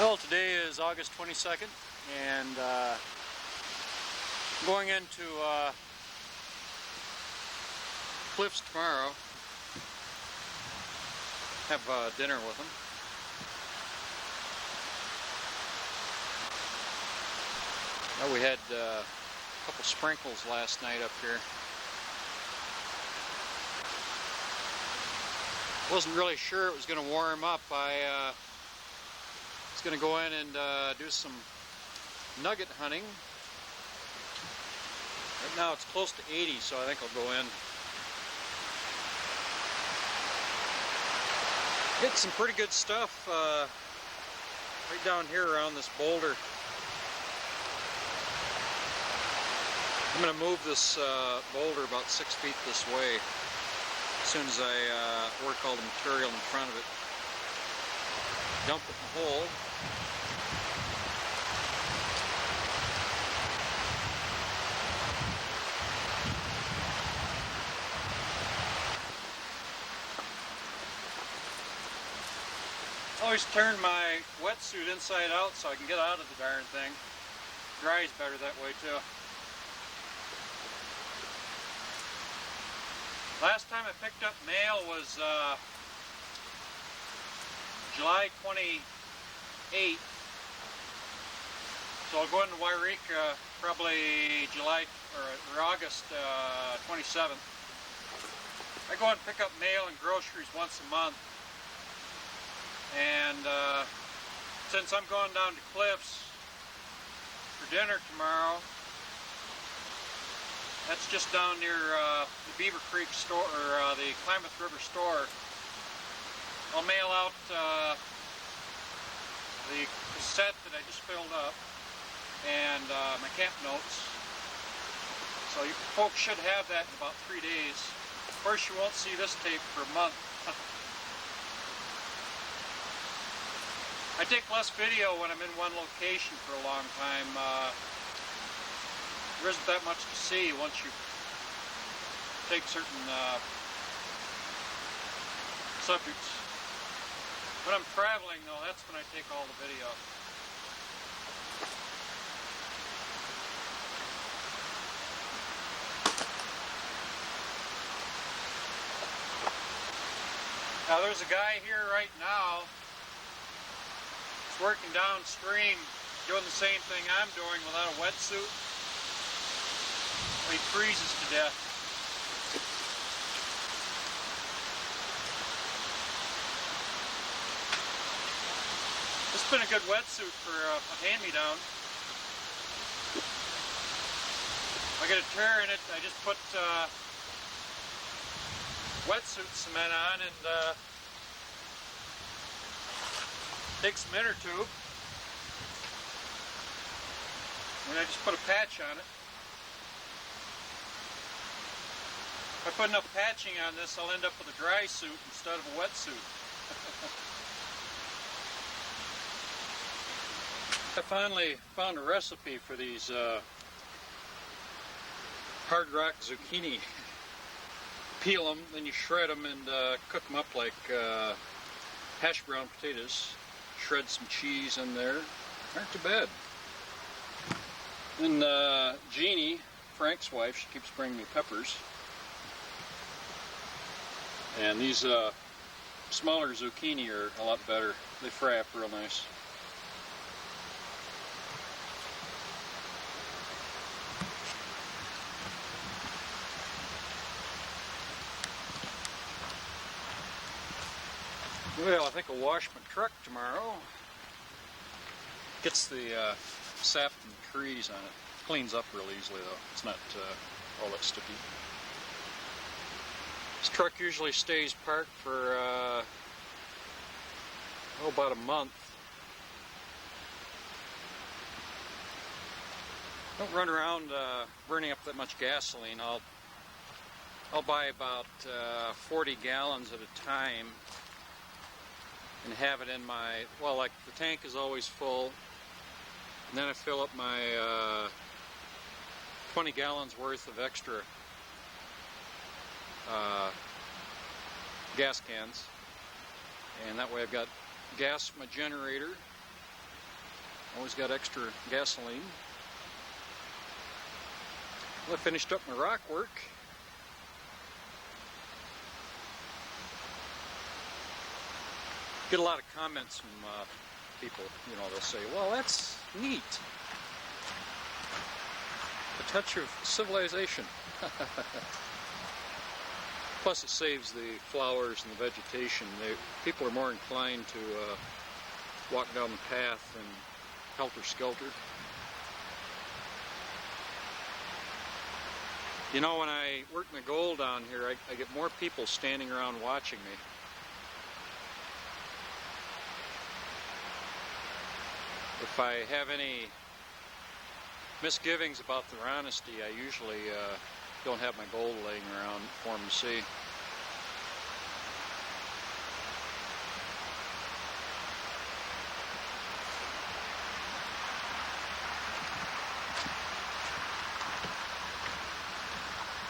Well, today is August 22nd, and going into Cliff's tomorrow. Have dinner with them. Well, we had a couple sprinkles last night up here. Wasn't really sure it was going to warm up. I was going to go in and do some nugget hunting. Right now it's close to 80, so I think I'll go in. Get some pretty good stuff right down here around this boulder. I'm going to move this boulder about 6 feet this way as soon as I work all the material in front of it. Dump it in the hole. Always turn my wetsuit inside out so I can get out of the darn thing. Dries better that way too. Last time I picked up mail was July 28th. So I'll go into Wairika probably July or August 27th. I go and pick up mail and groceries once a month. And since I'm going down to Cliff's for dinner tomorrow, that's just down near the Beaver Creek store, or the Klamath River store. I'll mail out the cassette that I just filled up and my camp notes. So you folks should have that in about 3 days. Of course, you won't see this tape for a month. I take less video when I'm in one location for a long time. There isn't that much to see once you take certain subjects. When I'm traveling, though, that's when I take all the video. Now, there's a guy here right now working downstream, doing the same thing I'm doing without a wetsuit. He freezes to death. This has been a good wetsuit for a hand-me-down. If I get a tear in it, I just put wetsuit cement on and take some inner tube, and I just put a patch on it. If I put enough patching on this, I'll end up with a dry suit instead of a wetsuit. I finally found a recipe for these hard rock zucchini. Peel them, then you shred them and cook them up like hash brown potatoes. Shred some cheese in there. Aren't too bad. And Jeannie, Frank's wife, she keeps bringing me peppers. And these smaller zucchini are a lot better. They fry up real nice. Well, I think I'll wash my truck tomorrow. Gets the sap from the trees on it. Cleans up real easily though. It's not all that sticky. This truck usually stays parked for about a month. Don't run around burning up that much gasoline. I'll buy about 40 gallons at a time and have it in my, well, like the tank is always full, and then I fill up my 20 gallons worth of extra gas cans, and that way I've got gas for my generator Always got extra gasoline. Well, I finished up my rock work. Get a lot of comments from people, you know, they'll say, well, that's neat. A touch of civilization. Plus it saves the flowers and the vegetation. People are more inclined to walk down the path than helter-skelter. You know, when I work my gold down here, I get more people standing around watching me. If I have any misgivings about their honesty, I usually don't have my gold laying around for them to see.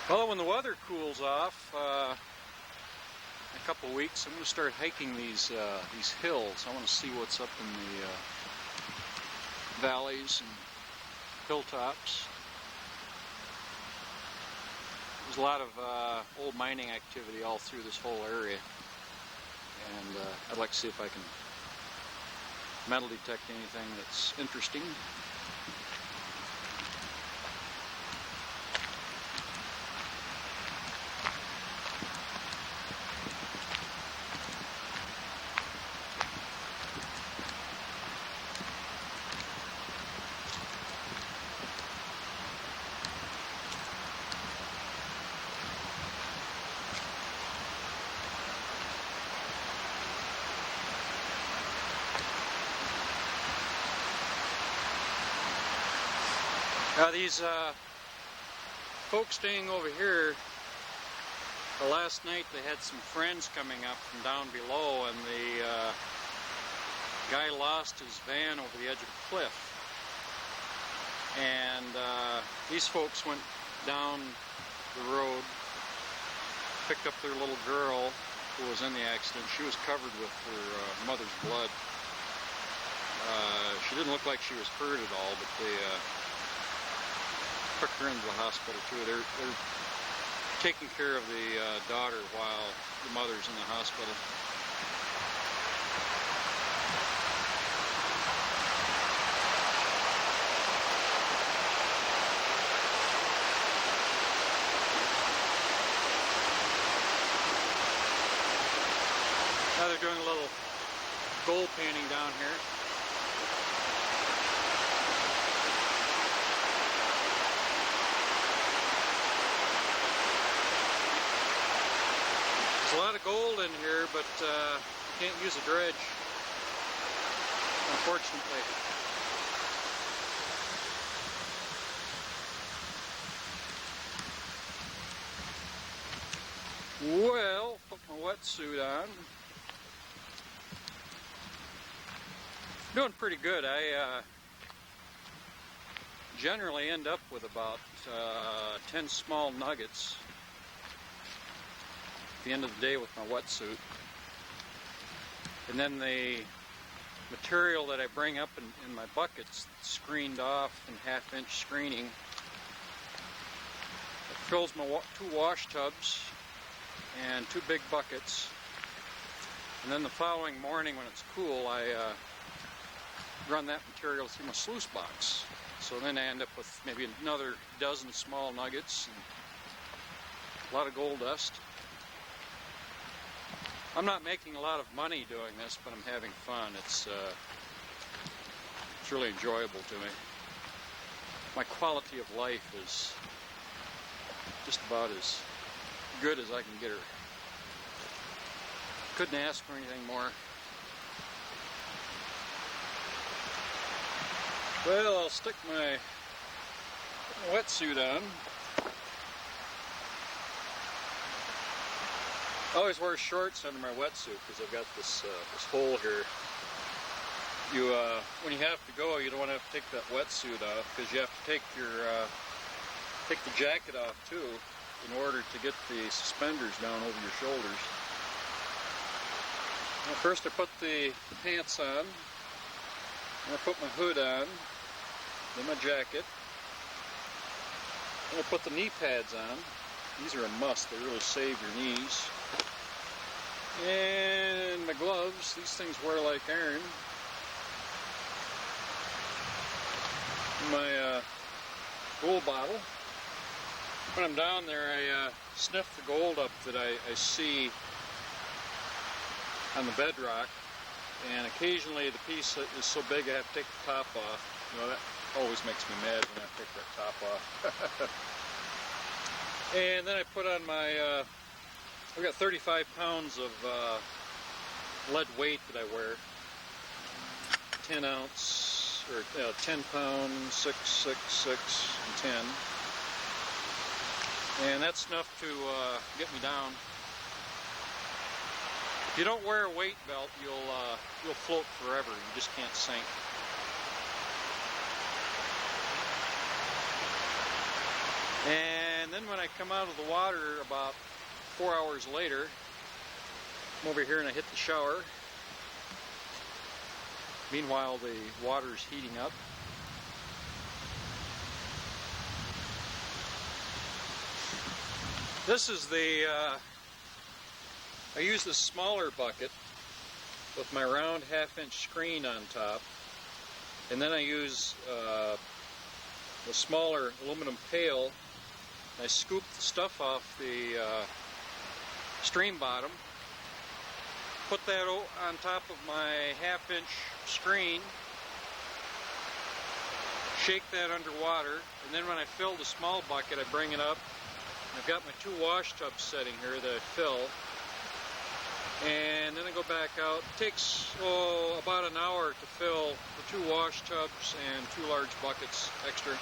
Well, when the weather cools off, in a couple of weeks, I'm going to start hiking these hills. I want to see what's up in the valleys and hilltops. There's a lot of old mining activity all through this whole area, and I'd like to see if I can metal detect anything that's interesting. Now these folks staying over here, last night they had some friends coming up from down below, and the guy lost his van over the edge of a cliff. And these folks went down the road, picked up their little girl who was in the accident. She was covered with her mother's blood. She didn't look like she was hurt at all, but they took her into the hospital too. They're taking care of the daughter while the mother's in the hospital. Now they're doing a little gold painting down here. There's a lot of gold in here, but you can't use a dredge, unfortunately. Well, put my wetsuit on. Doing pretty good. I generally end up with about 10 small nuggets at the end of the day with my wetsuit. And then the material that I bring up in my buckets, screened off in 1/2-inch screening, it fills my 2 wash tubs and 2 big buckets. And then the following morning when it's cool, I run that material through my sluice box. So then I end up with maybe another dozen small nuggets and a lot of gold dust. I'm not making a lot of money doing this, but I'm having fun. It's really enjoyable to me. My quality of life is just about as good as I can get her. Couldn't ask for anything more. Well, I'll stick my wetsuit on. I always wear shorts under my wetsuit because I've got this hole here. When you have to go, you don't want to have to take that wetsuit off because you have to take the jacket off too in order to get the suspenders down over your shoulders. Well, first I put the pants on. I'm gonna put my hood on, then my jacket. I'm gonna put the knee pads on. These are a must, they really save your knees. And my gloves, these things wear like iron. My gold bottle. When I'm down there, I sniff the gold up that I see on the bedrock, and occasionally the piece is so big I have to take the top off. You know, that always makes me mad when I take that top off. And then I put on my, I've got 35 pounds of lead weight that I wear. 10 ounce, or 10 pound, 6, 6, 6, and 10. And that's enough to get me down. If you don't wear a weight belt, you'll float forever. You just can't sink. And then when I come out of the water about 4 hours later, I'm over here and I hit the shower. Meanwhile, the water's heating up. This is the, I use this smaller bucket with my round 1/2-inch screen on top, and then I use the smaller aluminum pail. I scoop the stuff off the stream bottom, put that on top of my 1/2-inch screen, shake that underwater, and then when I fill the small bucket, I bring it up. I've got my 2 wash tubs setting here that I fill, and then I go back out. It takes about an hour to fill the 2 wash tubs and 2 large buckets extra.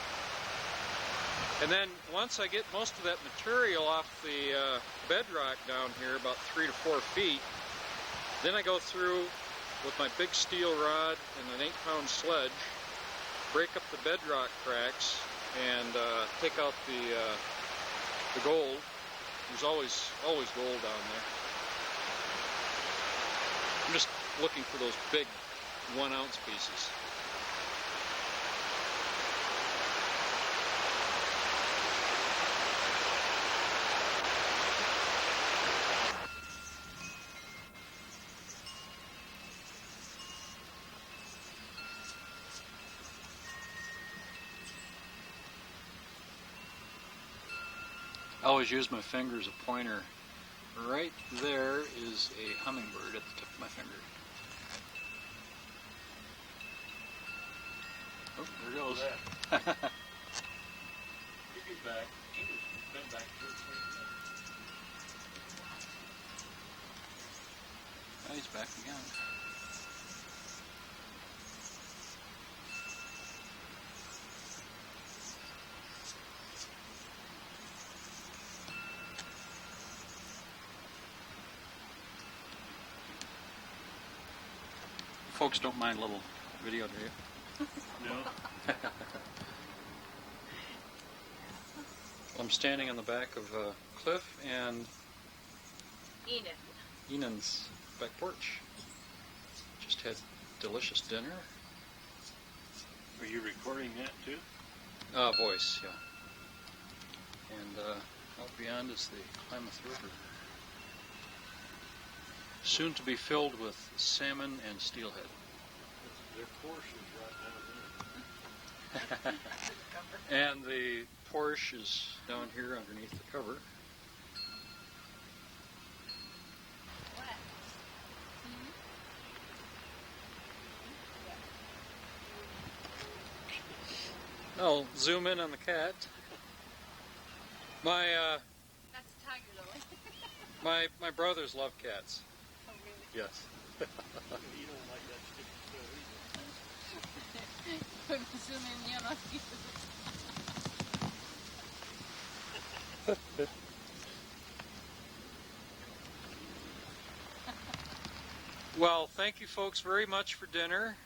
And then once I get most of that material off the bedrock down here, about 3 to 4 feet, then I go through with my big steel rod and an 8-pound sledge, break up the bedrock cracks, and take out the gold. There's always gold down there. I'm just looking for those big 1-ounce pieces. I always use my finger as a pointer. Right there is a hummingbird at the tip of my finger. Oh, there it goes. He'll be back. He's been back 2 or 3 Oh, he's back again. Folks don't mind a little video, do you? No. I'm standing on the back of Cliff and Enan's back porch. Just had delicious dinner. Are you recording that too? Voice, yeah. And out beyond is the Klamath River. Soon to be filled with salmon and steelhead. Their Porsche is right down there. And the Porsche is down here underneath the cover. I'll zoom in on the cat. My That's a tiger, Lily. my brothers love cats. Oh, really? Yes. You don't like that sticky stuff. Zoom in, you know. Well, thank you folks very much for dinner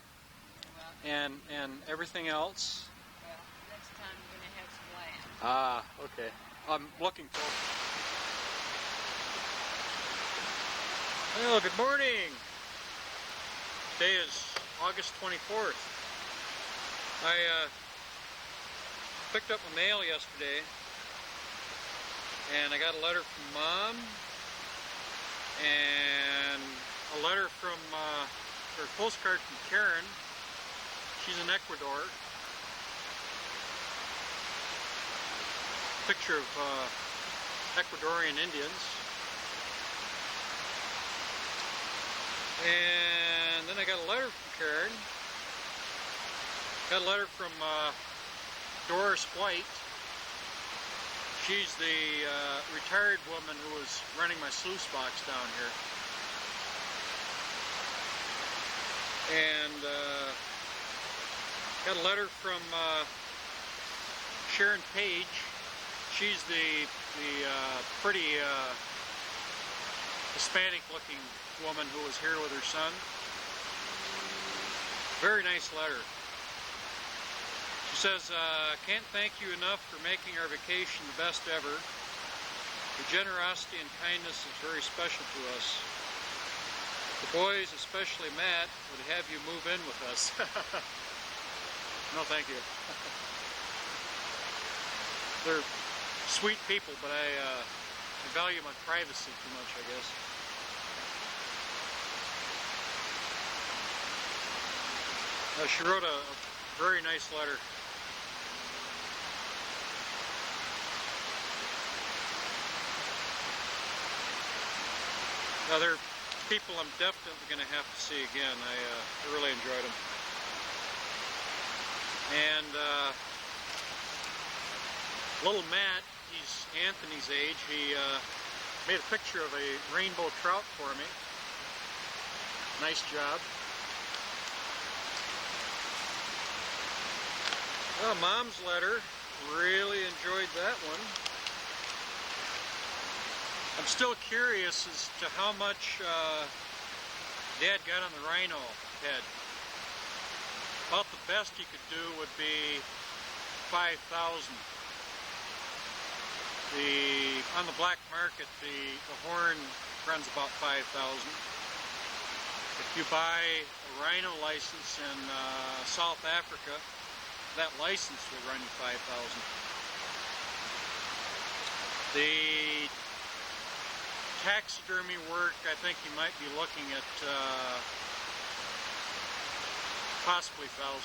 and everything else. Well, next time we're going to have some lamb. Ah, okay. I'm looking forward. Well, good morning. Today is August 24th. I picked up my mail yesterday, and I got a letter from Mom, and a letter from, or a postcard from Karen. She's in Ecuador. Picture of Ecuadorian Indians. And then I got a letter from Karen. Got a letter from Doris White. She's the retired woman who was running my sluice box down here. And got a letter from Sharon Page. She's the pretty Hispanic-looking woman who was here with her son. Very nice letter. She says, can't thank you enough for making our vacation the best ever. Your generosity and kindness is very special to us. The boys, especially Matt, would have you move in with us. No, thank you. They're sweet people, but I value my privacy too much, I guess. She wrote a very nice letter. Now, they're people I'm definitely going to have to see again. I really enjoyed them. And little Matt, he's Anthony's age, he made a picture of a rainbow trout for me. Nice job. Mom's letter, really enjoyed that one. I'm still curious as to how much Dad got on the rhino head. About the best he could do would be 5,000. On the black market, the horn runs about 5,000. If you buy a rhino license in South Africa, that license will run you 5,000. The taxidermy work, I think you might be looking at possibly 1,000.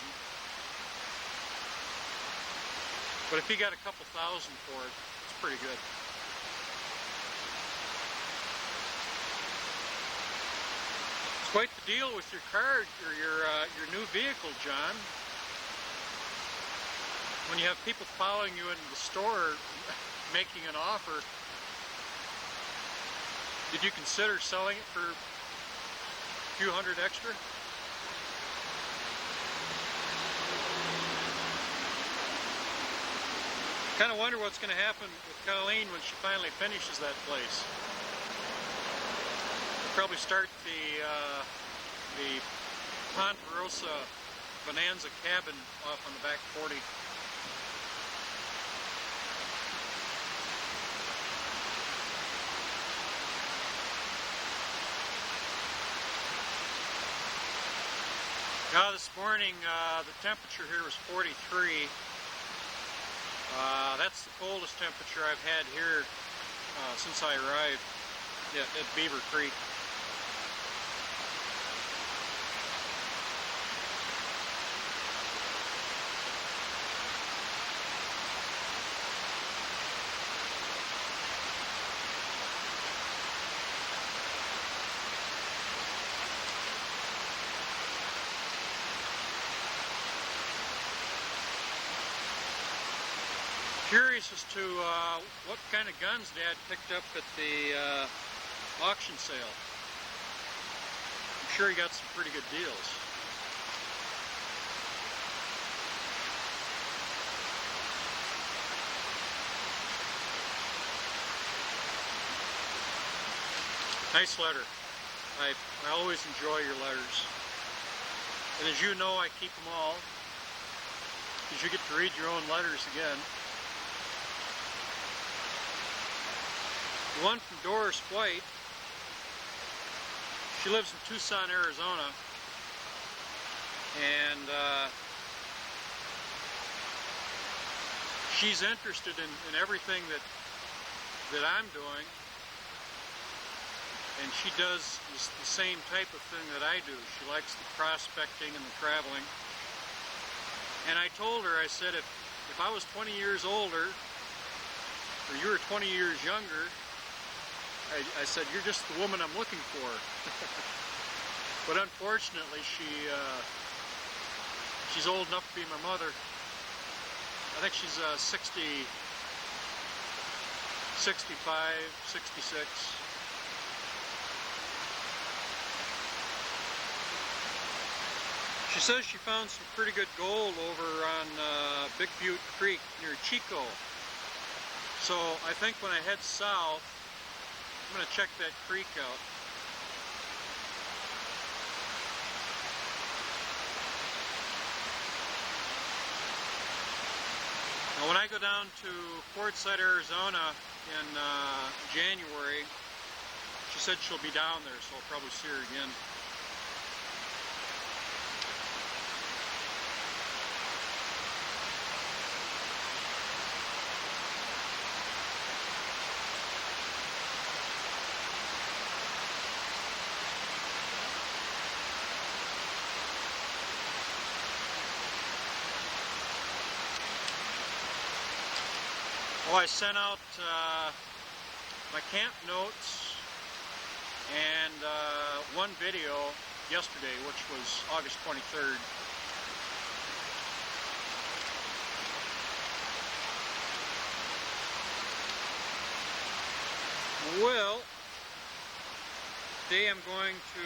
But if you got a couple thousand for it, it's pretty good. It's quite the deal with your car or your new vehicle, John. When you have people following you into the store making an offer, did you consider selling it for a few hundred extra? Kind of wonder what's going to happen with Colleen when she finally finishes that place. They'll probably start the Ponderosa Bonanza cabin off on the back 40. Now this morning the temperature here was 43. That's the coldest temperature I've had here since I arrived at Beaver Creek. Curious as to what kind of guns Dad picked up at the auction sale. I'm sure he got some pretty good deals. Nice letter. I always enjoy your letters. And as you know, I keep them all, because you get to read your own letters again. The one from Doris White, she lives in Tucson, Arizona, and she's interested in everything that I'm doing, and she does the same type of thing that I do. She likes the prospecting and the traveling. And I told her, I said, if I was 20 years older, or you were 20 years younger, I said, you're just the woman I'm looking for. But unfortunately, she's old enough to be my mother. I think she's 60, 65, 66. She says she found some pretty good gold over on Big Butte Creek near Chico. So I think when I head south, I'm going to check that creek out. Now when I go down to Quartzsite, Arizona in January, she said she'll be down there, so I'll probably see her again. Oh, I sent out my camp notes and one video yesterday, which was August 23rd. Well, today I'm going to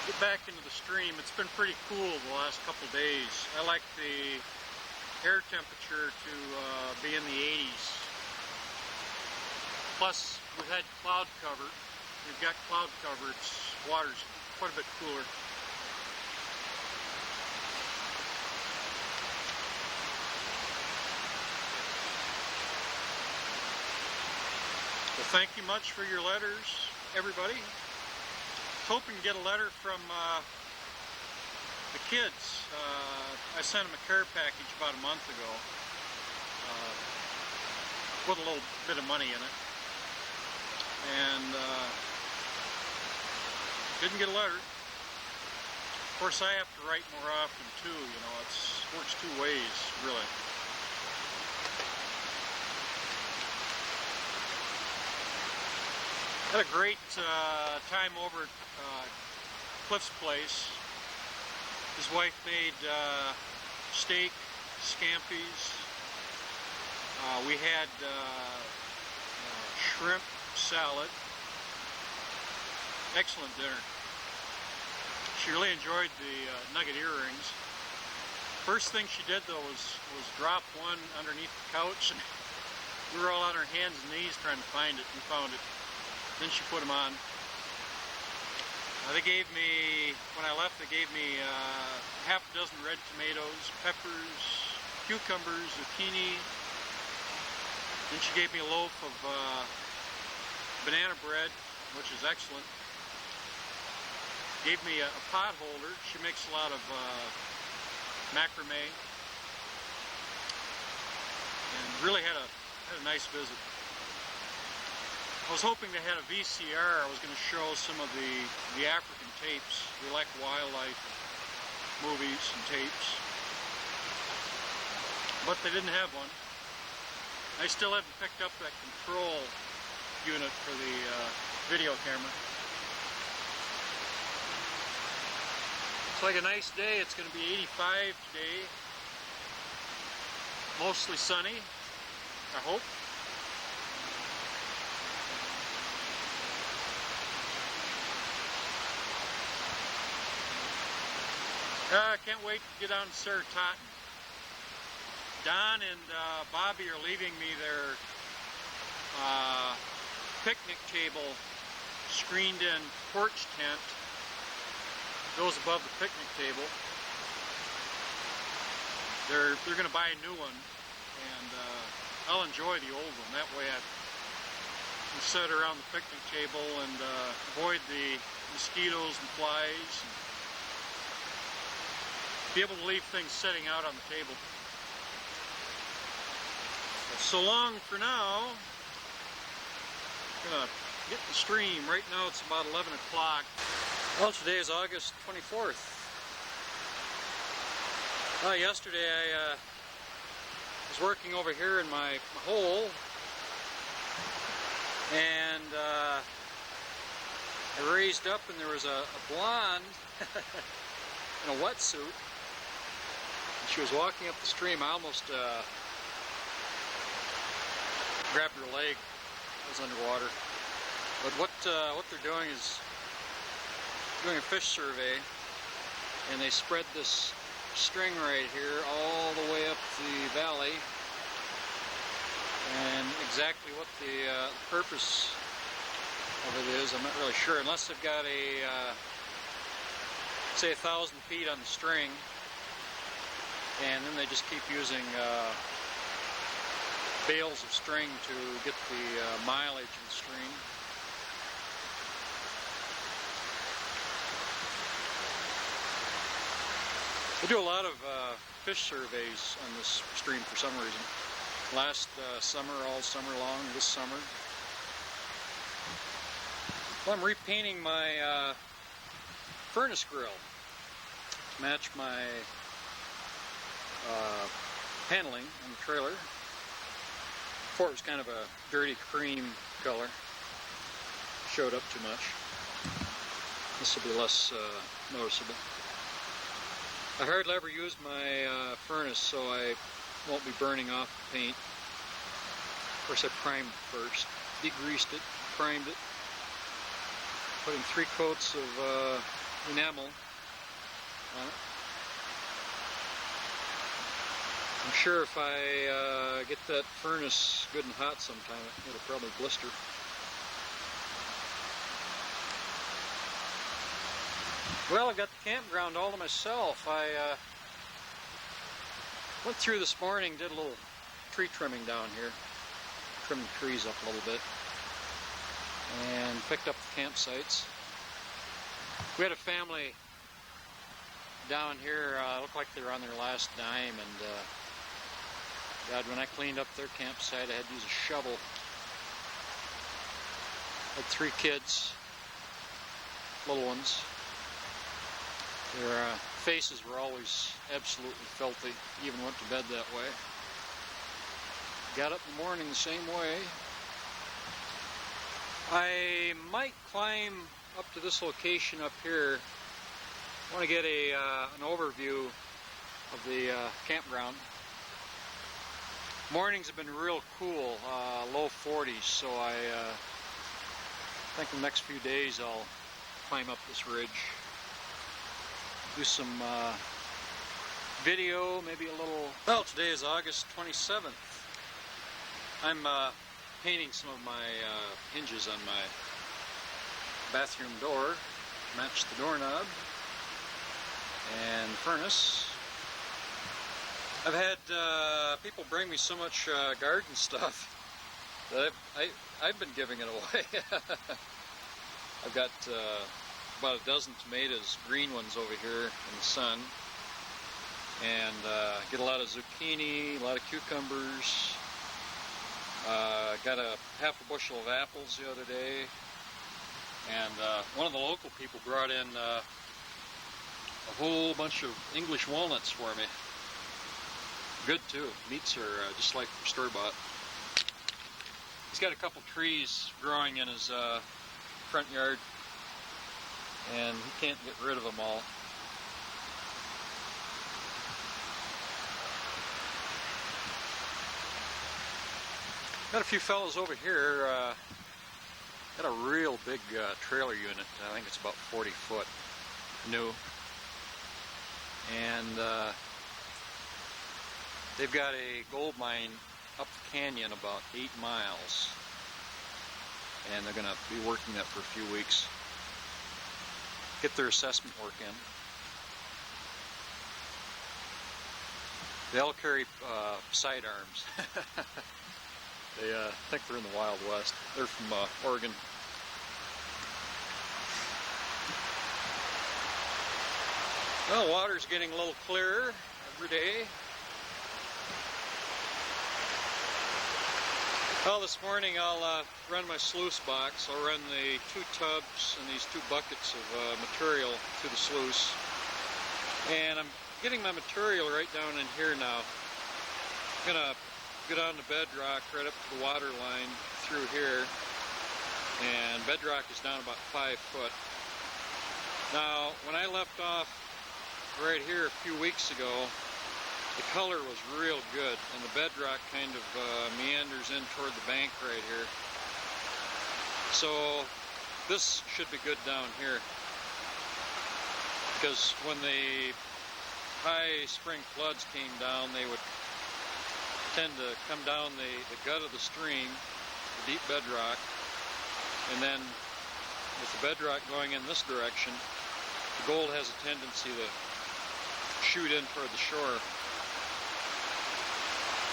get back into the stream. It's been pretty cool the last couple days. I like the air temperature to be in the 80s. Plus, we've had cloud cover. We've got cloud cover. Water's quite a bit cooler. Well, thank you much for your letters, everybody. I was hoping to get a letter from the kids. I sent them a care package about a month ago with a little bit of money in it, and didn't get a letter. Of course, I have to write more often too. You know, it works two ways, really. Had a great time over at Cliff's place. His wife made steak, scampi's. We had shrimp salad. Excellent dinner. She really enjoyed the nugget earrings. First thing she did though was drop one underneath the couch, and we were all on our hands and knees trying to find it, and found it. Then she put them on. They gave me, when I left, they gave me half a dozen red tomatoes, peppers, cucumbers, zucchini. Then she gave me a loaf of banana bread, which is excellent. Gave me a pot holder. She makes a lot of macrame. And really had a nice visit. I was hoping they had a VCR. I was going to show some of the African tapes. We like wildlife movies and tapes. But they didn't have one. I still haven't picked up that control unit for the video camera. It's like a nice day. It's going to be 85 today. Mostly sunny, I hope. I can't wait to get on to Sarah Totten. Don and Bobby are leaving me their picnic table screened in porch tent. Goes above the picnic table. They're going to buy a new one, and I'll enjoy the old one. That way I can sit around the picnic table and avoid the mosquitoes and flies. be able to leave things sitting out on the table. So long for now. Gonna get the stream. Right now it's about 11 o'clock. Well, today is August 24th. Yesterday I was working over here in my hole, and I raised up and there was a blonde in a wetsuit. And she was walking up the stream. I almost grabbed her leg. It was underwater. But what they're doing is doing a fish survey, and they spread this string right here all the way up the valley, and exactly what the purpose of it is, I'm not really sure, unless they've got a say 1,000 feet on the string, and then they just keep using bales of string to get the mileage in the string. We do a lot of fish surveys on this stream for some reason. Last summer, all summer long, this summer. Well, I'm repainting my furnace grill to match my paneling on the trailer. Before it was kind of a dirty cream color. Showed up too much. This will be less noticeable. I hardly ever use my furnace, so I won't be burning off the paint. Of course, I primed it first, degreased it, primed it, putting 3 coats of enamel on it. I'm sure if I get that furnace good and hot sometime, it'll probably blister. Well, I've got the campground all to myself. I went through this morning, did a little tree trimming down here, trimmed the trees up a little bit, and picked up the campsites. We had a family down here, looked like they were on their last dime, and God, when I cleaned up their campsite, I had to use a shovel. Had 3 kids, little ones. Their faces were always absolutely filthy, even went to bed that way. Got up in the morning the same way. I might climb up to this location up here. I want to get an overview of the campground. Mornings have been real cool, low 40s, so I think the next few days I'll climb up this ridge. Do some video, maybe a little... Well, today is August 27th. I'm painting some of my hinges on my bathroom door to match the doorknob and furnace. I've had people bring me so much garden stuff that I've been giving it away. I've got about a dozen tomatoes, green ones over here in the sun, and get a lot of zucchini, a lot of cucumbers. Got a half a bushel of apples the other day, and one of the local people brought in a whole bunch of English walnuts for me. Good too. Meats are just like store-bought. He's got a couple trees growing in his front yard, and he can't get rid of them all. Got a few fellows over here. Got a real big trailer unit. I think it's about 40 foot new, and they've got a gold mine up the canyon about 8 miles, and they're going to be working that for a few weeks. Get their assessment work in. They all carry sidearms. They think they're in the Wild West. They're from Oregon. Well, water's getting a little clearer every day. Well, this morning I'll run my sluice box. I'll run the 2 tubs and these 2 buckets of material through the sluice. And I'm getting my material right down in here now. I'm gonna go down the bedrock right up to the water line through here. And bedrock is down about 5 foot. Now, when I left off right here a few weeks ago, the color was real good, and the bedrock kind of meanders in toward the bank right here. So this should be good down here, because when the high spring floods came down, they would tend to come down the gut of the stream, the deep bedrock, and then with the bedrock going in this direction, the gold has a tendency to shoot in toward the shore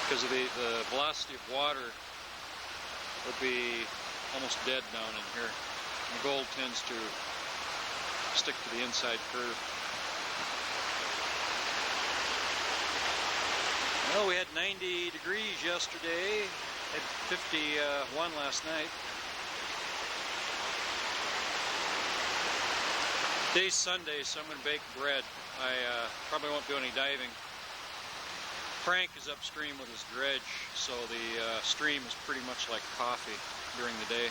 because of the velocity of water would be almost dead down in here. And the gold tends to stick to the inside curve. Well, we had 90 degrees yesterday, had 51 last night. Today's Sunday, so I'm going to bake bread. I probably won't do any diving. Frank is upstream with his dredge, so the stream is pretty much like coffee during the day.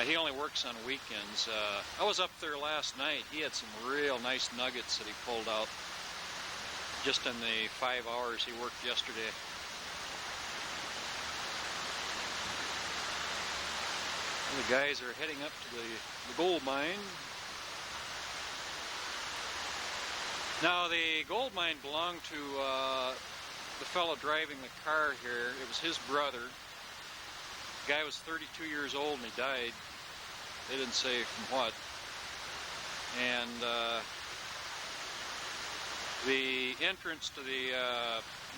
He only works on weekends. I was up there last night. He had some real nice nuggets that he pulled out just in the 5 hours he worked yesterday. The guys are heading up to the gold mine. Now, the gold mine belonged to the fellow driving the car here. It was his brother. The guy was 32 years old and he died. They didn't say from what. And the entrance to the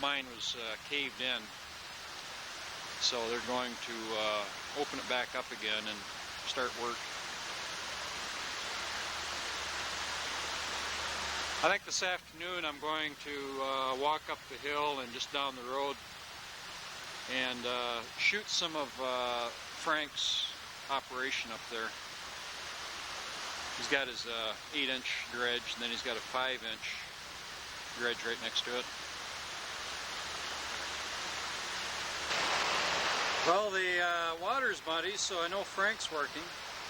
mine was caved in. So they're going to open it back up again and start work. I think this afternoon I'm going to walk up the hill and just down the road and shoot some of Frank's operation up there. He's got his 8-inch dredge, and then he's got a 5-inch dredge right next to it. Well, the water's muddy, so I know Frank's working.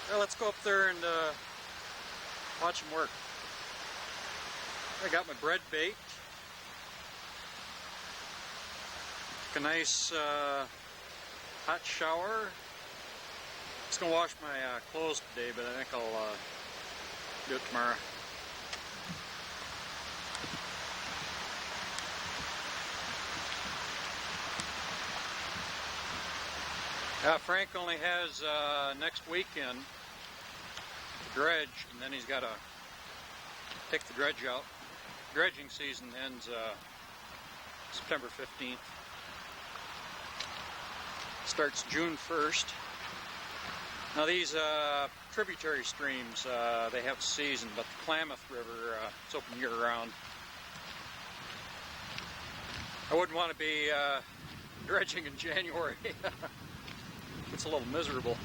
Well, let's go up there and watch him work. I got my bread baked. Took a nice hot shower. Just gonna wash my clothes today, but I think I'll do it tomorrow. Frank only has next weekend the dredge, and then he's got to take the dredge out. Dredging season ends September 15th. Starts June 1st. Now these tributary streams, they have a season, but the Klamath River, it's open year-round. I wouldn't want to be dredging in January. It's a little miserable.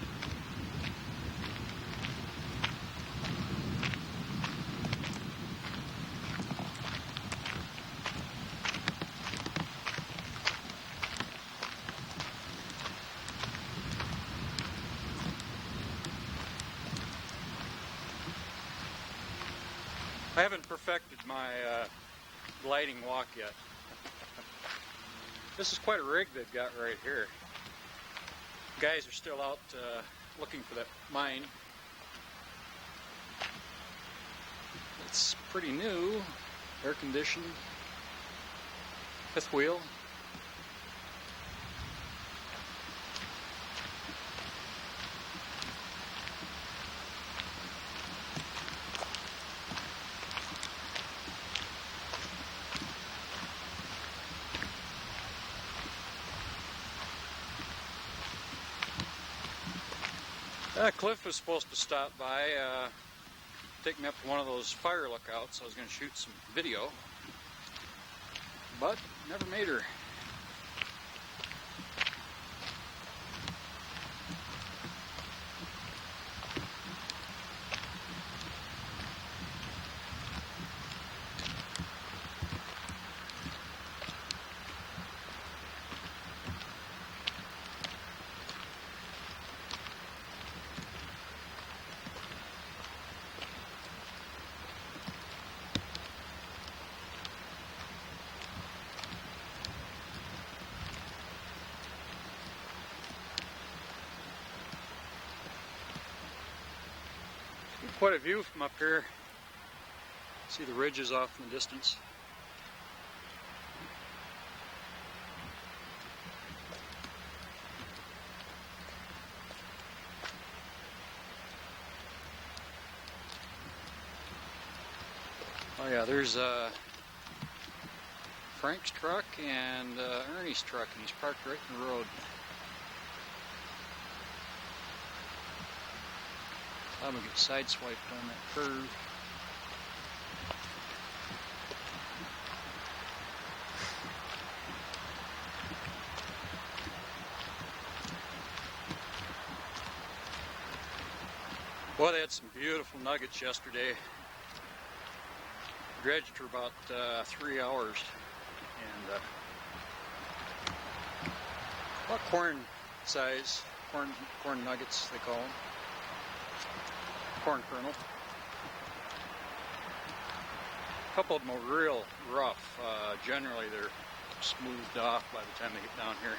I haven't perfected my gliding walk yet. This is quite a rig they've got right here. Guys are still out looking for that mine. It's pretty new, air conditioned, fifth wheel. Cliff was supposed to stop by take me up to one of those fire lookouts. I was going to shoot some video, but never made her. Quite a view from up here. See the ridges off in the distance. Oh yeah, there's Frank's truck and Ernie's truck, and he's parked right in the road. I'm gonna get sideswiped on that curve. Boy, they had some beautiful nuggets yesterday. Dredged for about 3 hours, and about corn size, corn nuggets they call them. Corn kernel. A couple of them are real rough. Generally they're smoothed off by the time they get down here.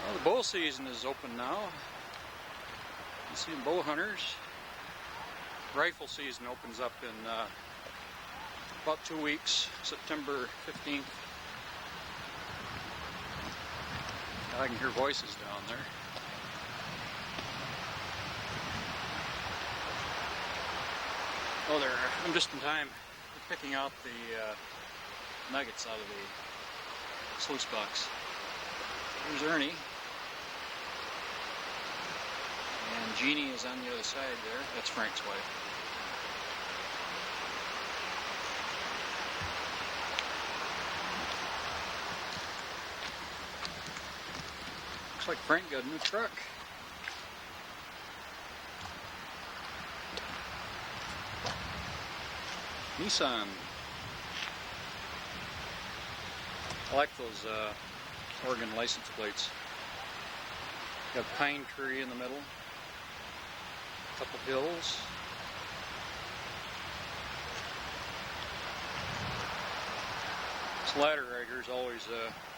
Well, the bow season is open now. You see bow hunters. Rifle season opens up in about 2 weeks, September 15th. I can hear voices down there. Oh, there! I'm just in time. We're picking out the nuggets out of the sluice box. There's Ernie. And Jeannie is on the other side there. That's Frank's wife. Looks like Frank got a new truck. Nissan. I like those Oregon license plates. Got a pine tree in the middle. A couple hills. This ladder right here is always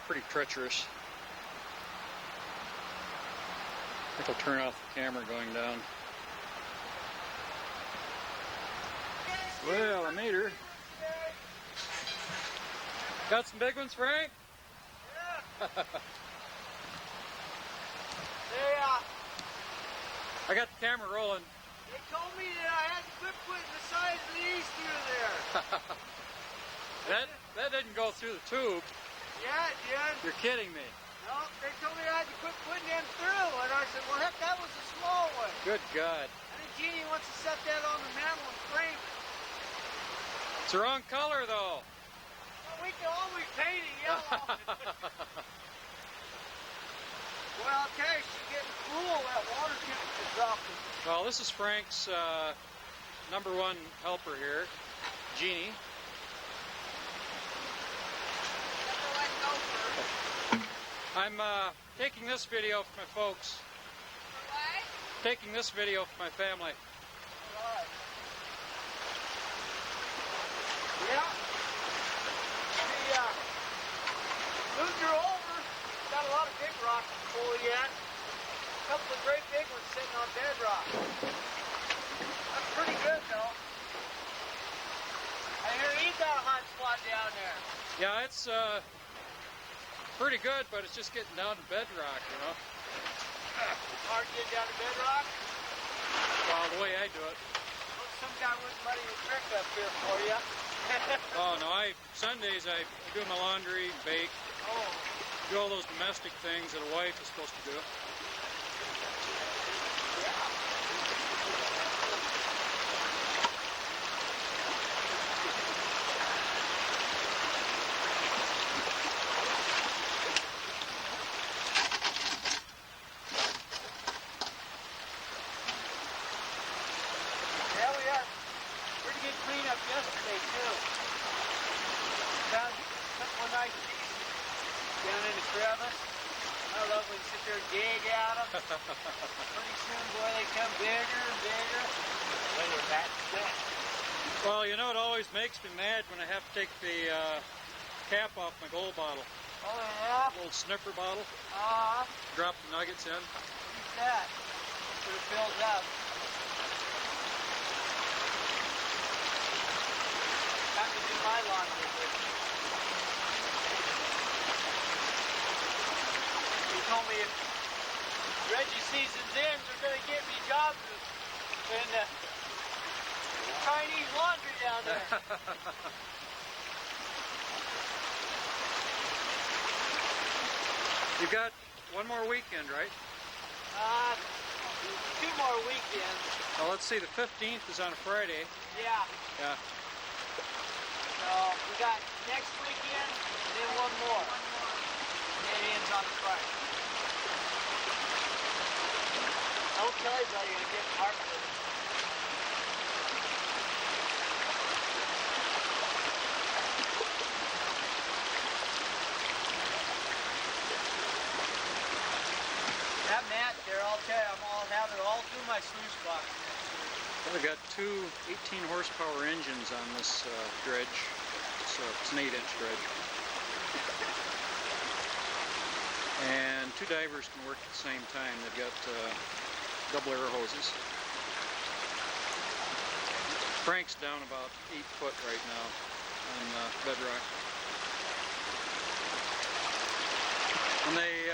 pretty treacherous. I think I'll turn off the camera going down. Well, I made her. Got some big ones, Frank? Yeah. I got the camera rolling. They told me that I had to quit putting the size of the east through there. that didn't go through the tube. Yeah, it did. You're kidding me. No, they told me I had to quit putting them through, and I said, well, heck, that was a small one. Good God. I think Jeannie wants to set that on the mantle and frame it. It's the wrong color, though. Well, we can always paint it yellow. Well, I'll tell you, she's getting cool. That water temperature's dropping. Well, this is Frank's #1 helper here, Jeannie. I'm taking this video for my folks. For what? Taking this video for my family. Right. Yeah. The moves are over. Got a lot of big rocks to pull yet. A couple of great big ones sitting on bedrock. That's pretty good, though. I hear you got a hot spot down there. Yeah, it's pretty good, but it's just getting down to bedrock, you know. It's hard to get down to bedrock. Well, the way I do it. Well, some guy wouldn't muddy your trick up here for you. Oh no, Sundays I do my laundry, bake, Oh. do all those domestic things that a wife is supposed to do. crevice. I love when you sit there and dig at them. Pretty soon, boy, they come bigger and bigger. When they're that thick. Well, you know, it always makes me mad when I have to take the cap off my gold bottle. Oh, yeah? Old sniffer bottle. Uh-huh. Drop the nuggets in. Use that. So it fills up. Time to do my laundry with it. He told me if Reggie season's ends, they're going to get me jobs in Chinese laundry down there. You got one more weekend, right? 2 more weekends. Well, let's see, the 15th is on a Friday. Yeah. Yeah. So we got next weekend and then one more. And then it ends on Friday. Don't tell anybody you're getting heart with it. That mat there, I'll tell you, I'll have it all through my sluice box next year. Well, we got two 18 horsepower engines on this dredge, so it's an 8-inch dredge. And 2 divers can work at the same time. They've got double air hoses. Frank's down about 8 foot right now on bedrock. When they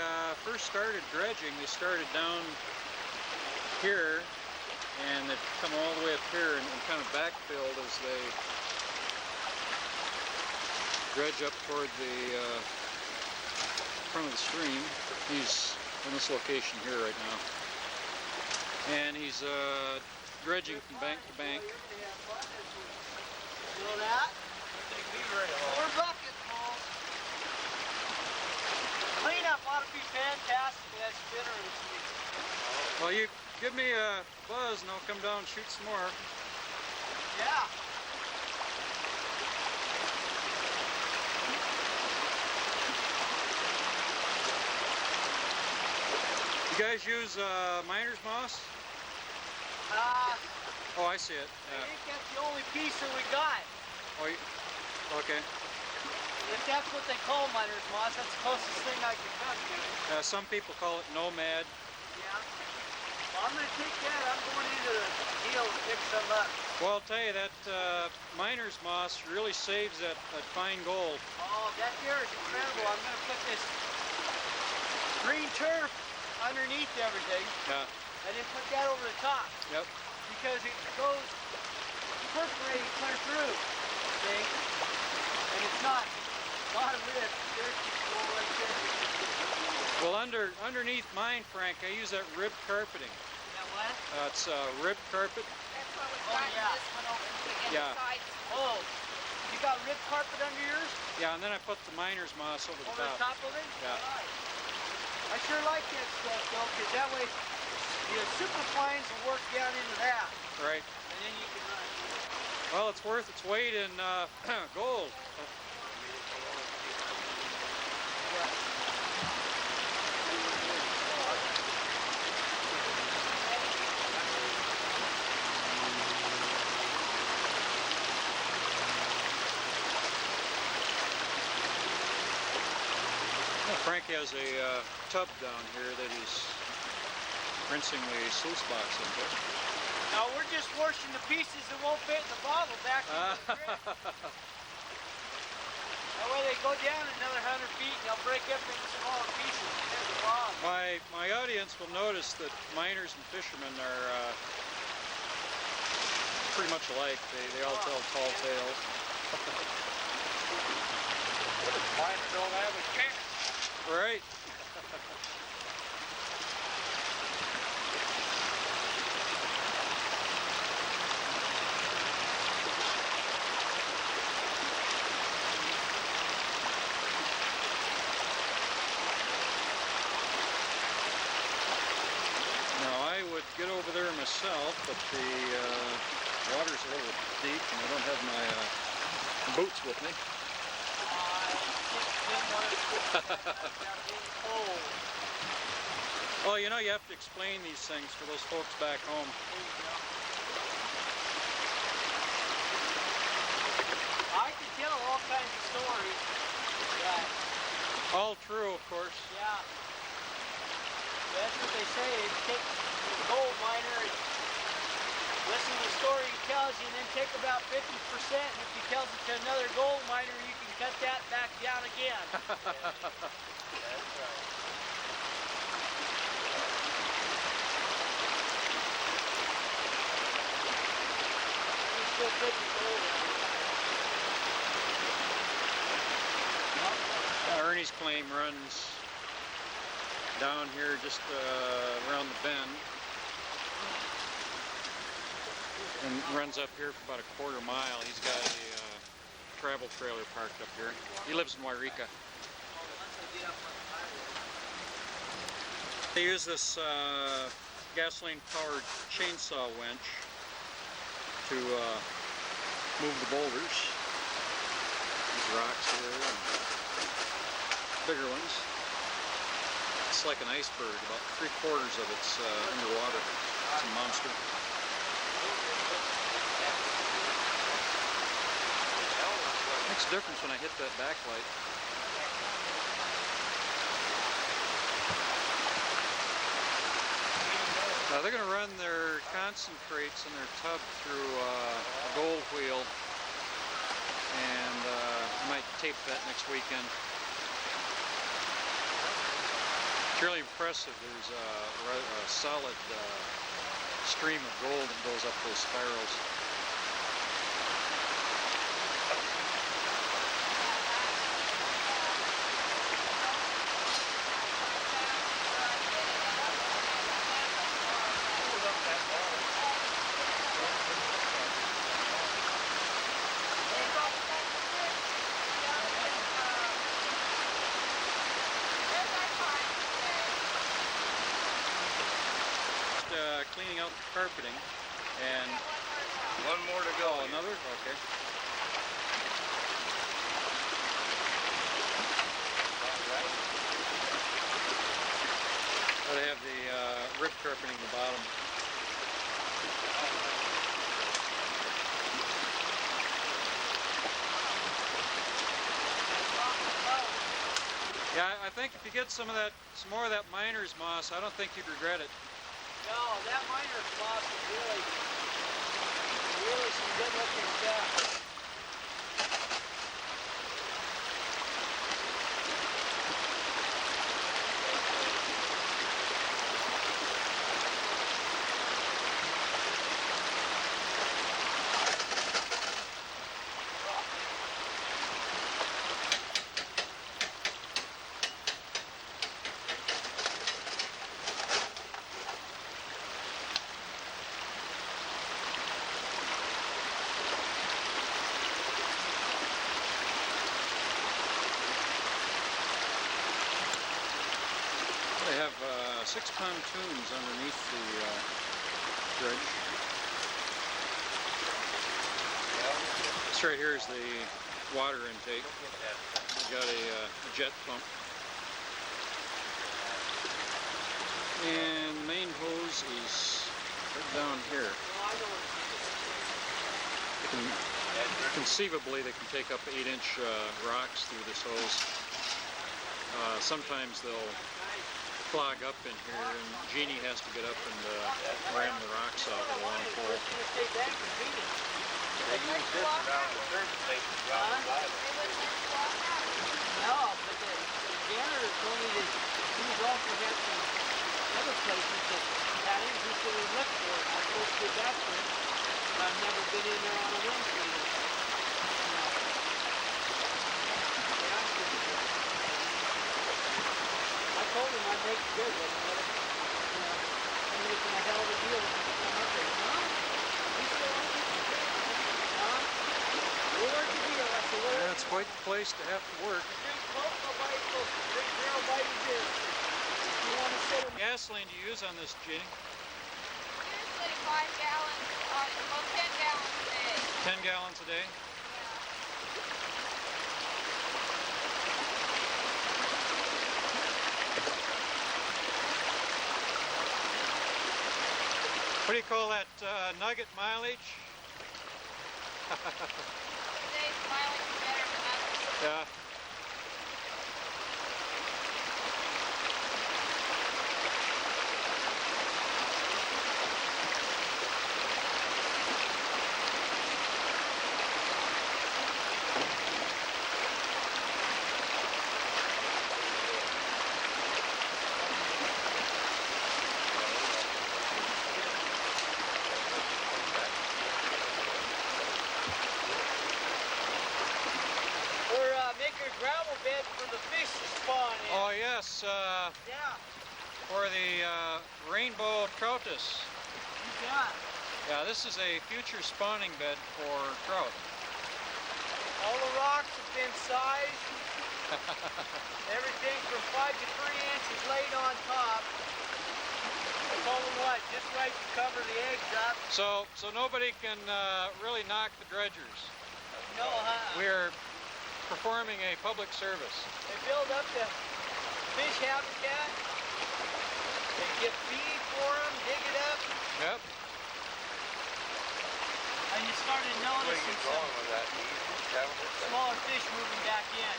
first started dredging, they started down here and they'd come all the way up here and kind of backfilled as they dredge up toward the front of the stream. He's in this location here right now. And he's dredging from bank to bank. Feel that? We're buckets full. Cleanup ought to be fantastic with that spinner this week. Well, you give me a buzz and I'll come down and shoot some more. Yeah. You guys use miner's moss? Oh, I see it. I think that's the only piece that we got. Oh, okay. If that's what they call miner's moss, that's the closest thing I can come to. Some people call it nomad. Yeah. Well, I'm going to take that. I'm going into the Kneale to pick some up. Well, I'll tell you, that miner's moss really saves that fine gold. Oh, that there is incredible. I'm going to put this green turf underneath everything. Yeah. And then put that over the top. Yep. Because it goes perforating clear through. See? And it's not a lot of ribs. There's just all right there. Well, underneath mine, Frank, I use that rib carpeting. Yeah, what? It's rib carpet. That's why we Oh, brought yeah. this one over to the Yeah. inside. Oh, you got rib carpet under yours? Yeah, and then I put the miner's moss over Over the the top. top of it? Yeah. Right. I sure like that stuff though, because that way the superplanes will work down into that. Right. And then you can run. Well, it's worth its weight in gold. Frank has a tub down here that he's rinsing the sluice box into. Now we're just washing the pieces that won't fit in the bottle back into the grip. That way they go down another 100 feet and they'll break up into smaller pieces. There's the bottom. My audience will notice that miners and fishermen are pretty much alike. They all tell tall tales. Miners don't have a chance. Right. Now I would get over there myself, but the water's a little deep and I don't have my boots with me. Didn't want to Cold. Well, you know, you have to explain these things for those folks back home. There you go. I could tell all kinds of stories. But, All true, of course. yeah. That's what they say. You take a gold miner and listen to the story he tells you, and then take about 50%. And if he tells it to another gold miner, you can cut that back down again. That's right. He's still taking gold out of Ernie's claim runs down here just around the bend and runs up here for about a quarter mile. He's got a travel trailer parked up here. He lives in Wairika. They use this gasoline-powered chainsaw winch to move the boulders. These rocks here, and bigger ones. It's like an iceberg. About 3/4 of it's underwater. It's a monster. Makes a difference when I hit that backlight. Now they're going to run their concentrates in their tub through a gold wheel, and I might tape that next weekend. It's really impressive. There's a solid stream of gold that goes up those spirals. Cleaning out the carpeting, and One more to go. oh, another? Okay. Gotta have the rib carpeting the bottom. Yeah, I think if you get some more of that miner's moss, I don't think you'd regret it. No, that miner's moss is really some good looking stuff. They have 6 pontoons underneath the bridge. This right here is the water intake. You got a jet pump. And the main hose is right down here. Conceivably, they can take up 8-inch rocks through this hose. Sometimes they'll clog up in here, and Jeannie has to get up and ram the rocks out with a long pole. They use this around the service station around the island. No, but the janitor told me that he's also had some other places that had it. He said he looked for it. I was supposed to get back to it, but I've never been in there on a Wednesday. I told him I'd make it good with him, but I'm making a hell of a deal with him. I'm up there. Huh? He said, huh? We'll work the deal. I said, Yeah, it's quite the place to have to work. Gasoline do you use on this, Jeannie? Usually 5 gallons, well 10 gallons a day. 10 gallons a day? Yeah. What do you call that nugget mileage? Today's mileage is better than others. Yeah. Making a gravel bed for the fish to spawn in. Oh yes, Yeah, for the rainbow troutus. you got. Yeah, this is a future spawning bed for trout. All the rocks have been sized. Everything from 5 to 3 inches laid on top. I told them what, just right to cover the eggs up. So nobody can really knock the dredgers. No, huh? We're performing a public service. They build up the fish habitat. They get feed for them, dig it up. Yep. I just started noticing some smaller fish moving back in.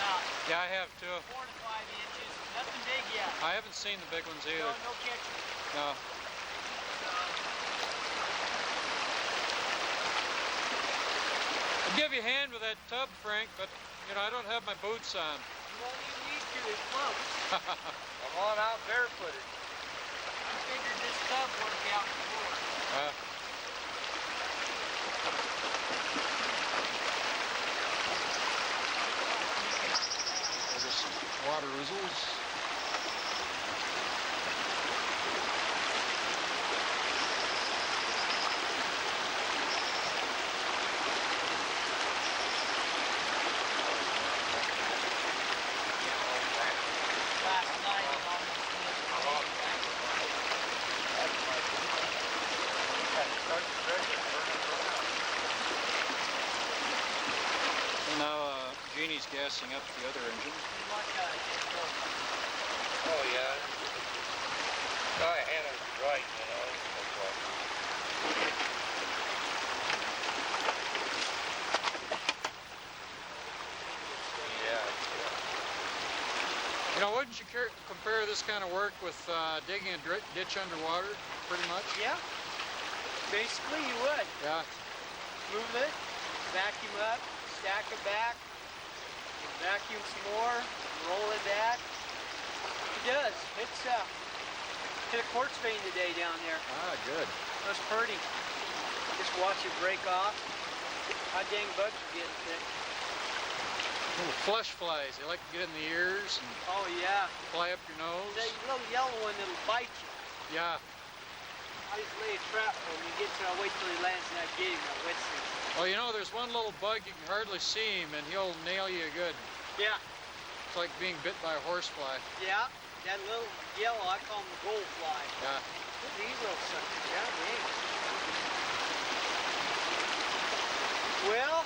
Now, Yeah, I have too. 4 to 5 inches. Nothing big yet. I haven't seen the big ones No, either. no catching. No. I'd give you a hand with that tub, Frank, but you know I don't have my boots on. You won't even need to. It floats. I'm on out barefooted. I figured this tub worked out before. There's some water oozles. Last night it almost And now Jeannie's gassing up the other engine. Oh yeah. I had it right, you know. Yeah. You know, wouldn't you compare this kind of work with digging a ditch underwater, pretty much? Yeah. Basically you would. Yeah. Move it, vacuum up, stack it back, vacuum some more, roll it back. It does. It's hit a quartz vein today down there. Ah, good. It was pretty. Just watch it break off. How dang bugs are getting thick. Little flesh flies. They like to get in the ears and Oh yeah. fly up your nose. That little yellow one that'll bite you. Yeah. I just lay a trap for him. You get to wait till he lands and I get him that wetsuit. Well, you know, there's one little bug you can hardly see him, and he'll nail you good. Yeah. It's like being bit by a horsefly. Yeah. That little yellow, I call him the gold fly. Yeah. Look at these little suckers. Yeah, dang. Well,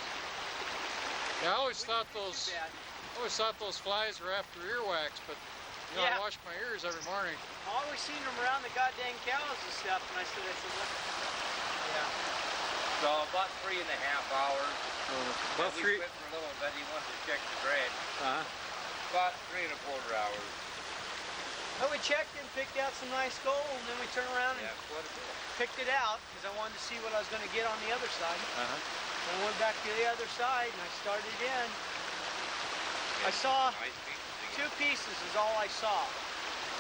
Yeah, I always thought too those bad. flies were after earwax, but you know, Yeah. I wash my ears every morning. I always seen them around the goddamn cows and stuff, and I said, what? Yeah. So about 3.5 hours. About And we three. quit for a little bit. He wanted to check the dredge. Uh-huh. About 3.25 hours. Well, we checked it and picked out some nice gold, and then we turned around and Yeah, quite a bit. picked it out because I wanted to see what I was going to get on the other side. Uh-huh. And I went back to the other side and I started in. I saw Nice pieces 2 again. pieces is all I saw.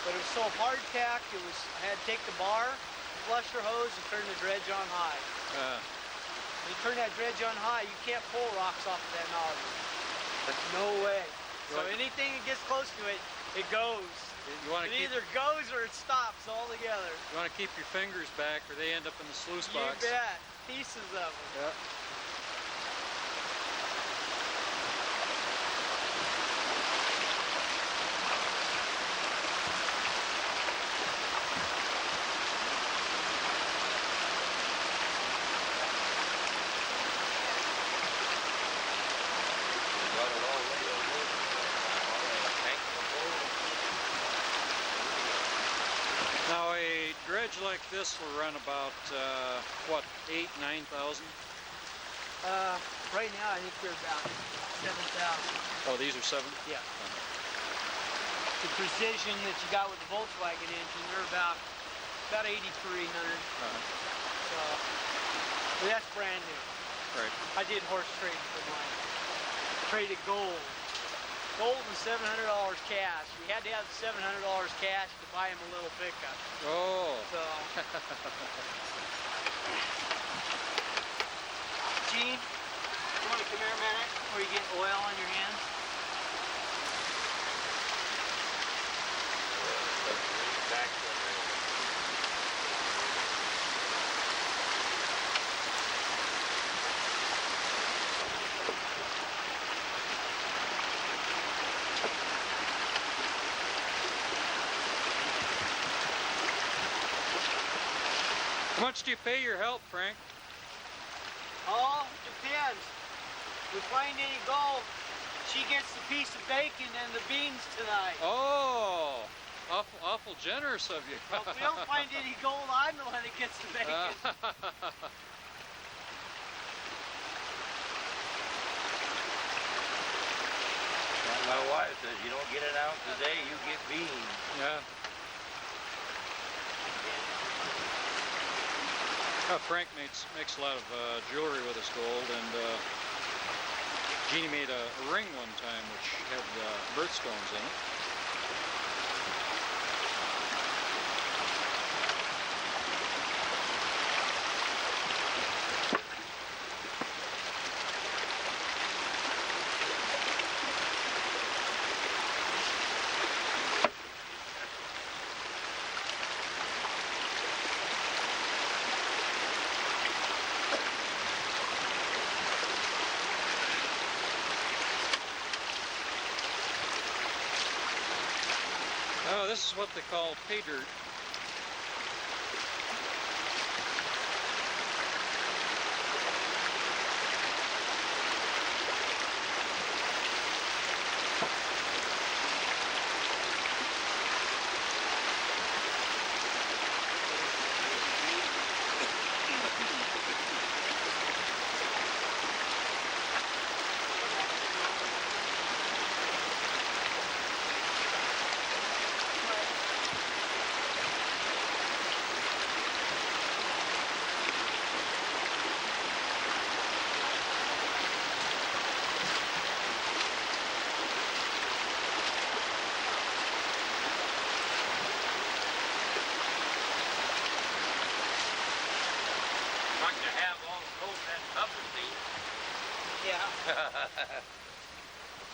But it was so hard tacked, I had to take the bar, flush your hose, and turn the dredge on high. When you turn that dredge on high, you can't pull rocks off of that nozzle. No way. So Right. anything that gets close to it, it goes. You want It to keep either goes or it stops altogether. you want to keep your fingers back, or they end up in the sluice You box. bet. Pieces of them. Yeah. Got it all ready to go. Tank of gold. Now a dredge dredge like this will run about, what, 8,000, 9,000? Right now I think they're about 7,000. Oh, these are 7? Yeah. The precision that you got with the Volkswagen engine, they're about 8,300. So, but that's brand new. Right. I did horse trading for mine. Traded gold. Gold and $700 cash. We had to have the $700 cash to buy him a little pickup. Oh. So. Gene, you want to come here a minute before you get oil on your hands? Back to How much do you pay your help, Frank? Oh, depends. If we find any gold, she gets the piece of bacon and the beans tonight. Oh, awful generous of you. Well, if we don't find any gold, I'm the one that gets the bacon. my wife says you don't get an ounce a day, you get beans. Yeah. Frank makes a lot of jewelry with his gold, and Jeannie made a ring one time which had birthstones in it. Oh, this is what they call pay dirt.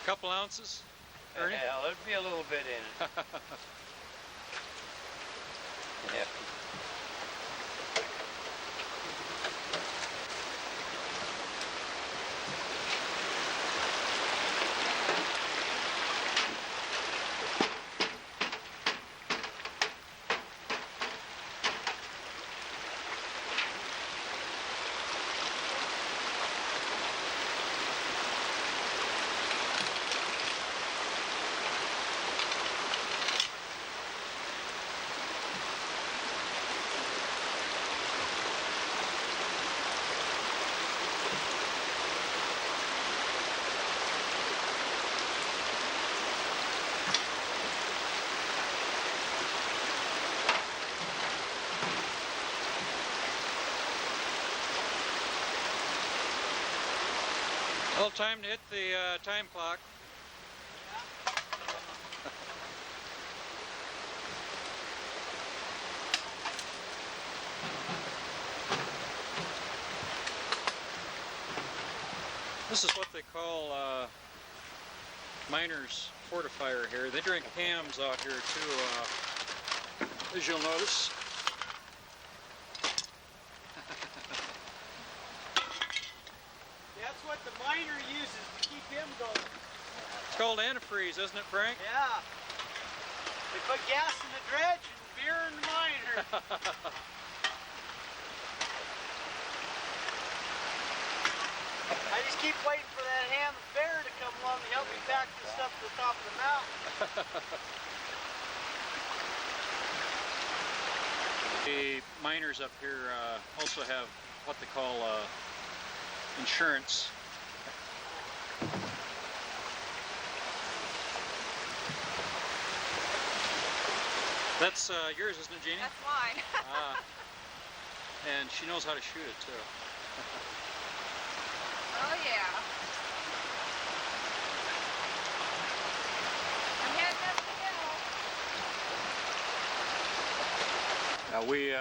Couple ounces, Ernie? Yeah, there'd be a little bit in it. Yeah. Well, time to hit the time clock. This is what they call miners fortifier here. They drink hams out here too, as you'll notice. That's what the miner uses to keep him going. It's called antifreeze, isn't it, Frank? Yeah. They put gas in the dredge and beer in the miner. I just keep waiting for that ham bear to come along to help me pack this stuff to the top of the mountain. The miners up here also have what they call insurance. That's yours, isn't it, Jeannie? That's mine. And she knows how to shoot it too. Oh yeah. I'm heading up the hill. Now we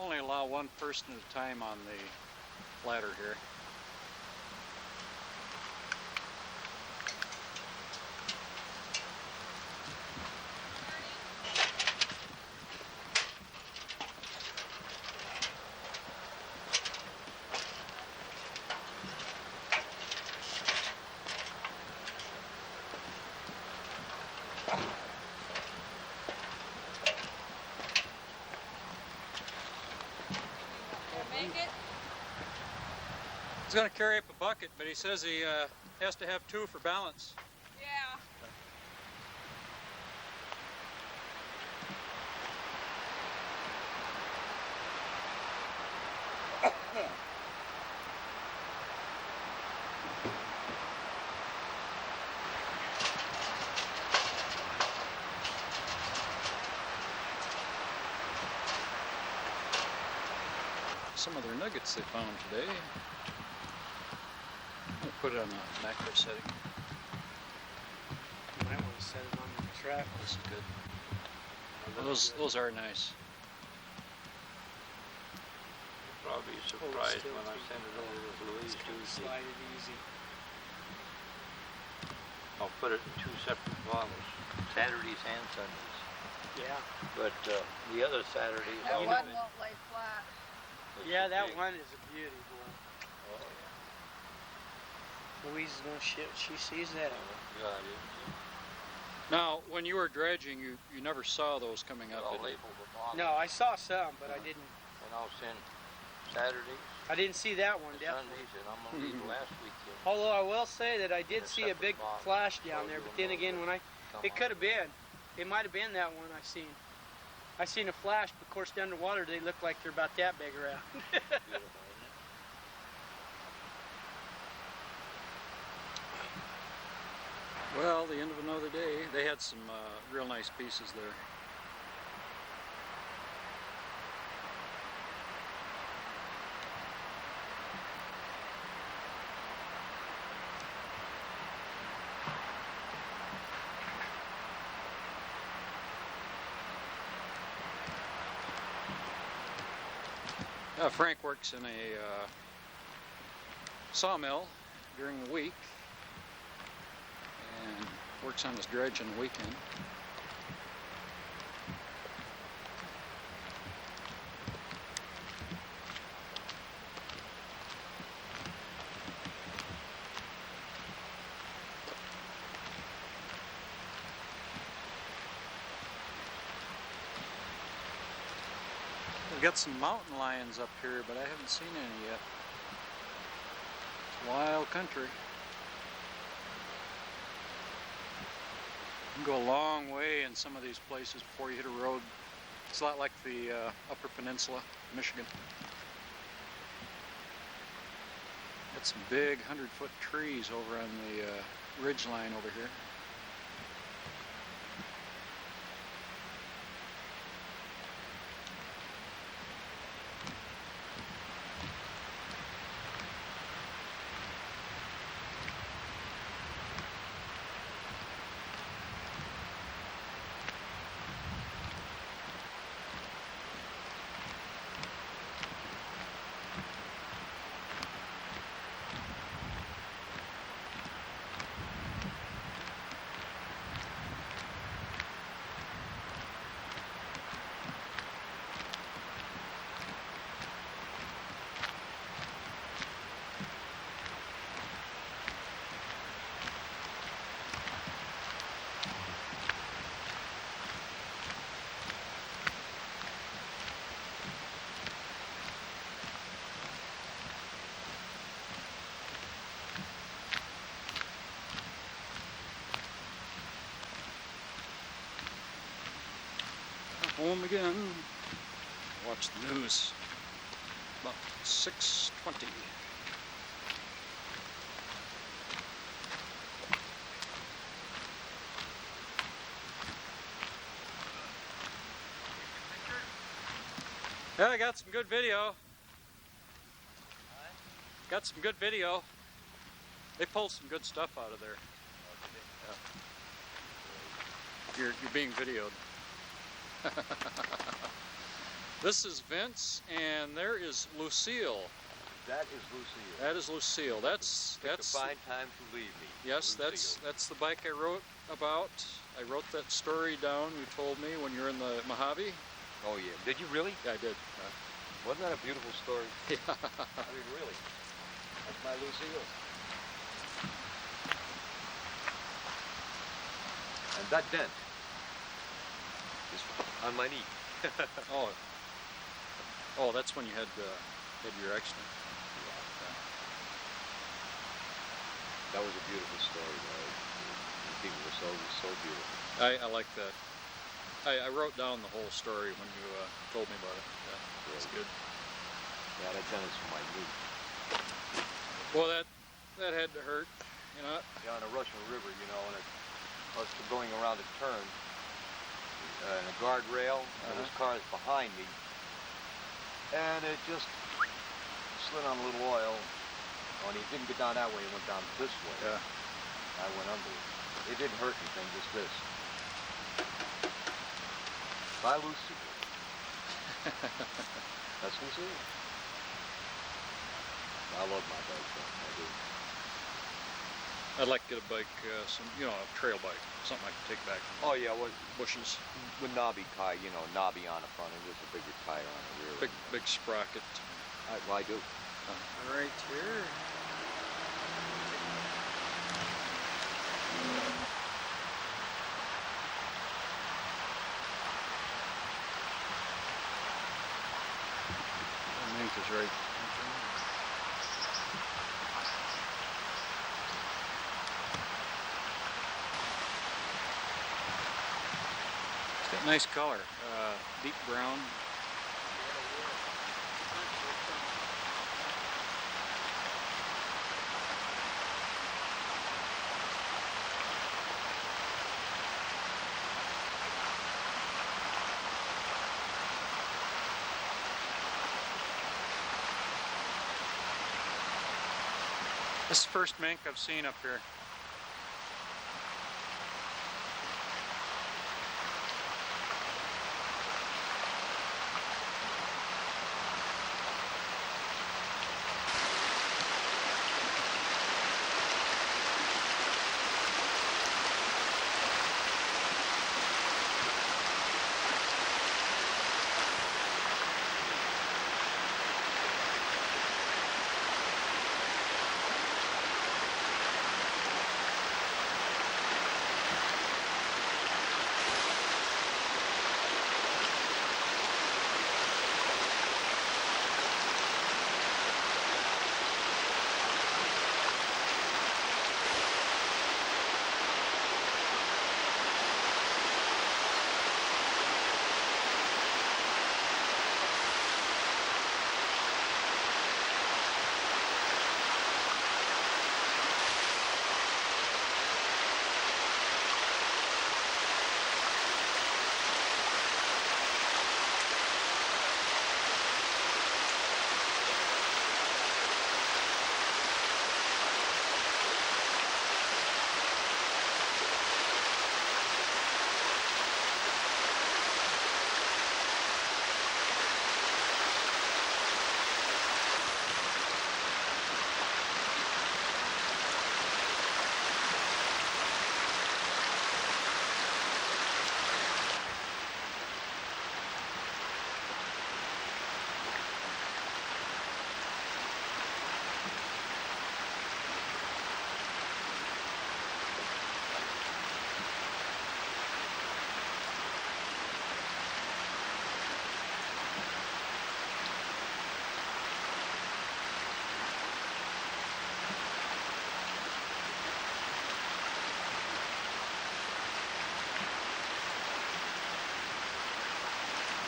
only allow one person at a time on the ladder here. Make it? He's going to carry up a bucket, but he says he has to have 2 for balance. Yeah. Some of their nuggets they found today. I'll put it on the macro setting. You might want to set it on the track. This is good. Those are nice. You'll probably be surprised when I send it over to Louise Tuesday. Slide it easy. I'll put it in 2 separate bottles, Saturdays and Sundays. Yeah. But the other Saturdays, That I'll one won't lay flat. Yeah, that one is a beauty, boy. Oh, yeah. Louise is gonna shit. She sees that. God, it, Now, when you were dredging, you never saw those coming up. I'll did you? label the bottle. No, I saw some, but I didn't. And I'll send Saturdays, I didn't see that one. and Definitely. Sundays, and I'm gonna leave last weekend. Although I will say that I did In a see a separate big bottle. flash down So there, you'll but then know again, that when come it on. could have been. It might have been that one I seen. I seen a flash, but of course, underwater they look like they're about that big around. Beautiful, isn't it? Well, the end of another day. They had some real nice pieces there. Frank works in a sawmill during the week and works on his dredge on the weekend. We've got some mountain lions up here, but I haven't seen any yet. It's wild country. You can go a long way in some of these places before you hit a road. It's a lot like the Upper Peninsula, Michigan. Got some big 100-foot trees over on the ridge line over here. Home again. watch the news. About 6:20. Yeah, I got some good video. Got some good video. They pulled some good stuff out of there. Yeah. You're being videoed. This is Vince, and there is Lucille. That is Lucille. That is Lucille. That's a fine time to leave me. Yes, Lucille. that's the bike I wrote about. I wrote that story down. You told me when you were in the Mojave. Oh yeah. Did you really? Yeah, I did. Wasn't that a beautiful story? Yeah. I mean, really. That's my Lucille. And that dent is on my knee. Oh, that's when you had your accident. That was a beautiful story, though. The people were so beautiful. I like that. I wrote down the whole story when you told me about it. Yeah, that's good. Yeah, that dent is for my knee. Well, that had to hurt, you know. Yeah, on the Russian River, you know, and I was going around a turn, and a guardrail, and this car is behind me, and it just slid on a little oil. Oh, and he didn't get down that way, he went down this way. Yeah. I went under it. It didn't hurt anything, just this. Bye, Lucille. That's Lucille. I love my bike, though. I do. I'd like to get a bike, a trail bike, something I can take back from Oh, yeah, well, bushes. with knobby tie, you know, knobby on the front, and just a bigger tire on the rear. Big sprocket. Well, I do. Right here. The link is right. It's got nice color, deep brown. This is the first mink I've seen up here.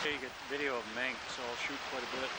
take a video of mink, so I'll shoot quite a bit.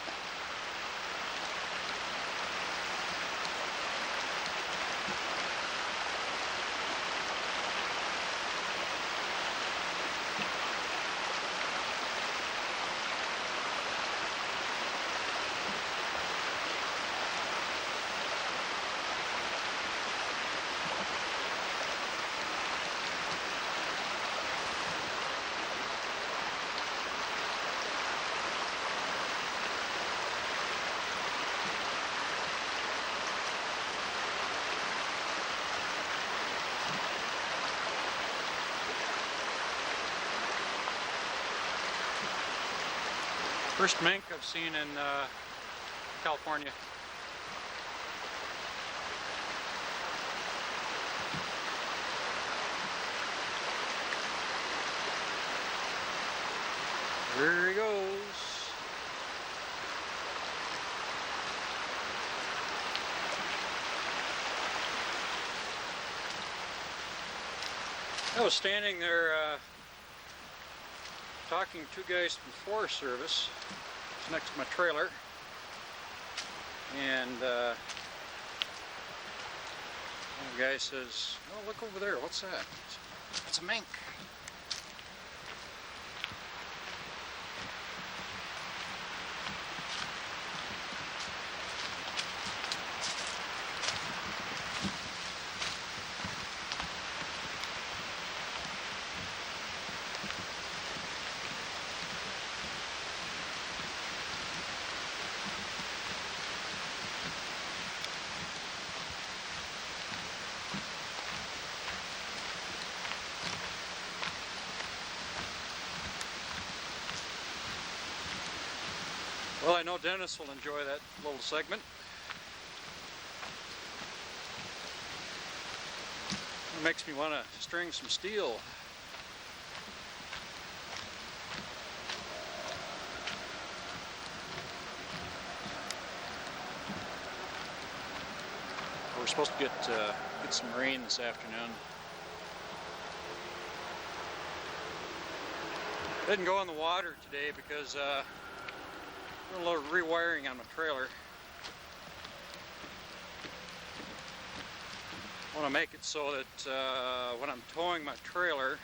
First mink I've seen in California. There he goes. I was standing there talking to two guys from Forest Service next to my trailer, and the guy says, "Oh, look over there, what's that?" It's a mink. Well, I know Dennis will enjoy that little segment. It makes me want to string some steel. We're supposed to get some rain this afternoon. Didn't go in the water today because a little rewiring on my trailer. I want to make it so that when I'm towing my trailer,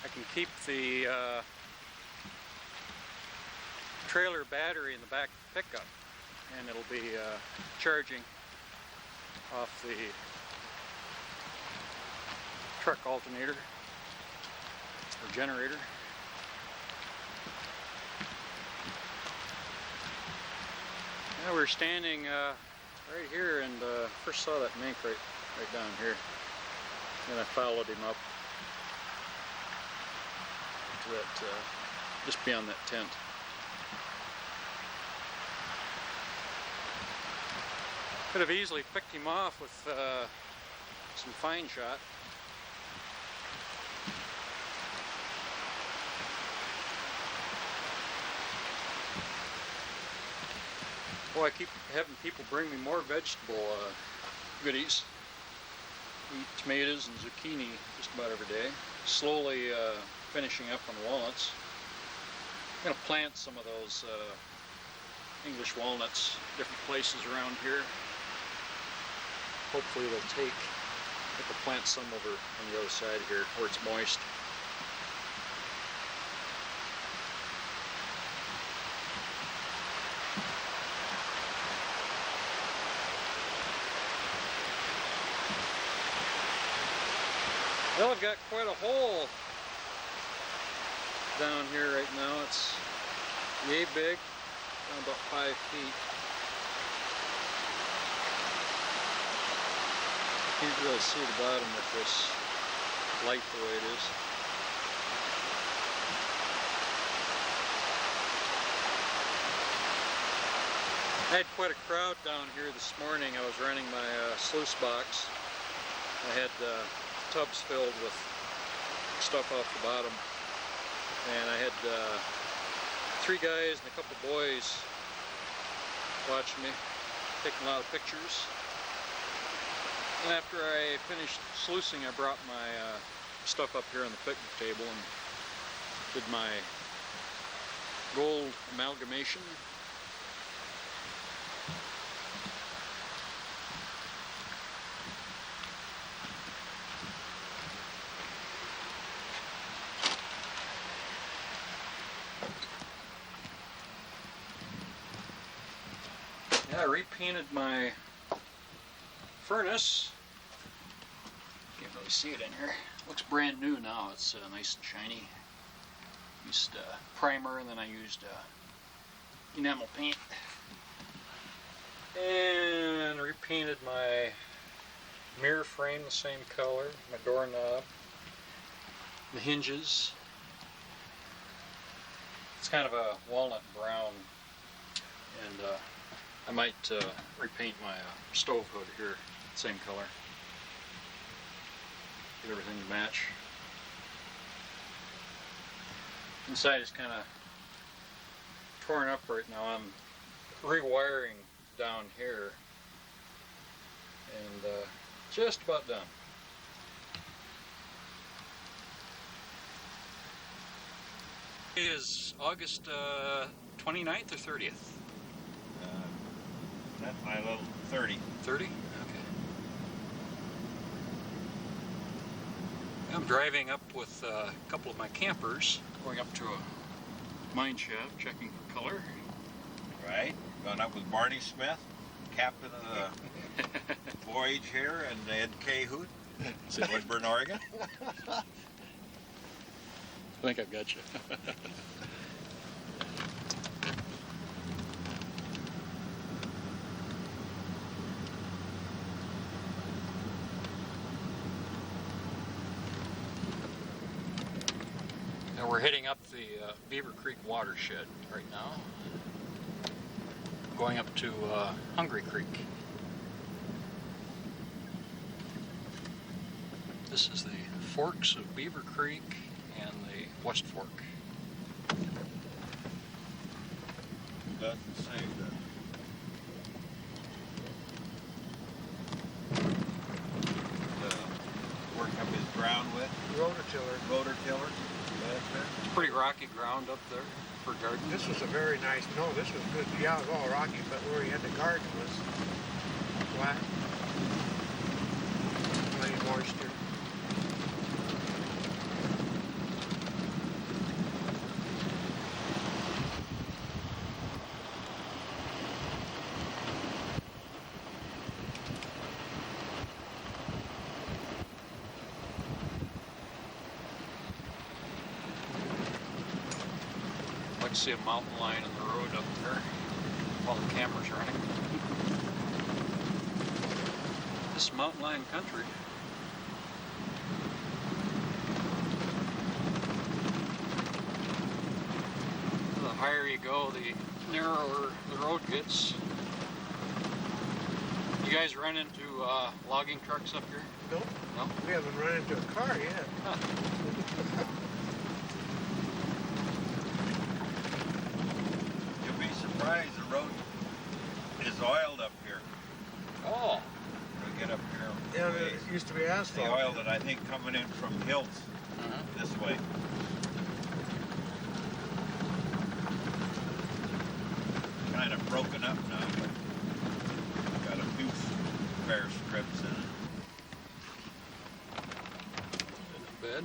I can keep the trailer battery in the back of the pickup, and it'll be charging off the truck alternator or generator. Yeah, we're standing right here, and first saw that mink right down here. Then I followed him up to that, just beyond that tent. Could have easily picked him off with some fine shot. Boy, I keep having people bring me more vegetable goodies. Eat tomatoes and zucchini just about every day. Slowly finishing up on walnuts. I'm going to plant some of those English walnuts different places around here. Hopefully they'll take. I could plant some over on the other side here where it's moist. Well, I've got quite a hole down here right now. It's yay big, about 5 feet. Can't really see the bottom with this light the way it is. I had quite a crowd down here this morning. I was running my sluice box. I had tubs filled with stuff off the bottom, and I had 3 guys and a couple boys watching me, taking a lot of pictures. And after I finished sluicing, I brought my stuff up here on the picnic table and did my gold amalgamation. Yeah, I repainted my furnace. Can't really see it in here. Looks brand new now. It's nice and shiny. Used primer, and then I used enamel paint. And repainted my mirror frame the same color, my doorknob, the hinges. It's kind of a walnut brown, and I might repaint my stove hood here, same color. Get everything to match. Inside is kind of torn up right now. I'm rewiring down here, and just about done. It is August 29th or 30th? That's my little 30. 30? Okay. I'm driving up with a couple of my campers, going up to a mine shaft, checking for color. Right? Going up with Barney Smith, captain of the voyage here, and Ed K. Hoot, Woodburn, Oregon. I think I've got you. Now we're heading up the Beaver Creek watershed right now, going up to Hungry Creek. This is the forks of Beaver Creek and the West Fork. Doesn't say that. Working up his ground with rototiller. It's pretty rocky ground up there for garden. This was a very nice, no, this was good. Yeah, it was all rocky, but where he had the garden was flat. Plenty of moisture. I see a mountain lion in the road up there while the camera's running. This is mountain lion country. The higher you go, the narrower the road gets. You guys run into logging trucks up here? Nope. No? We haven't run into a car yet. Huh. You'll be surprised the road is oiled up here. Oh. We get up here. Yeah, ways. it used to be They asphalt. oiled it, I think, coming in from Hills this way. Kind of broken up now, but got a few fair strips in it. Bed.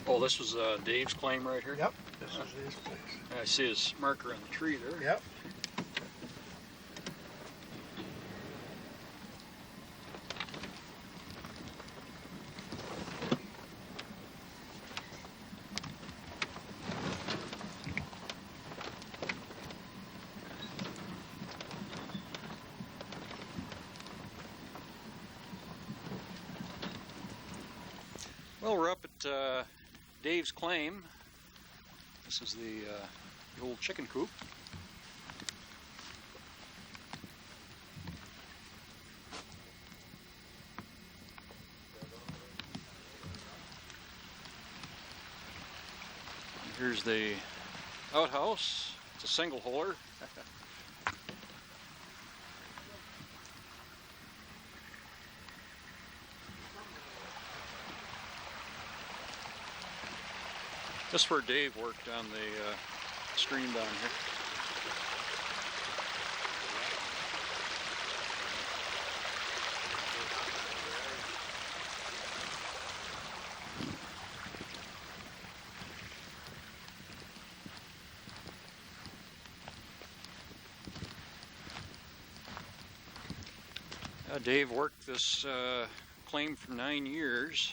Oh, this was Dave's claim right here? Yep, this is his place. I see his marker on the tree there. Yep. Well, we're up at Dave's claim. This is the old chicken coop. Here's the outhouse. It's a single holer. This is where Dave worked on the stream down here. Dave worked this claim for 9 years,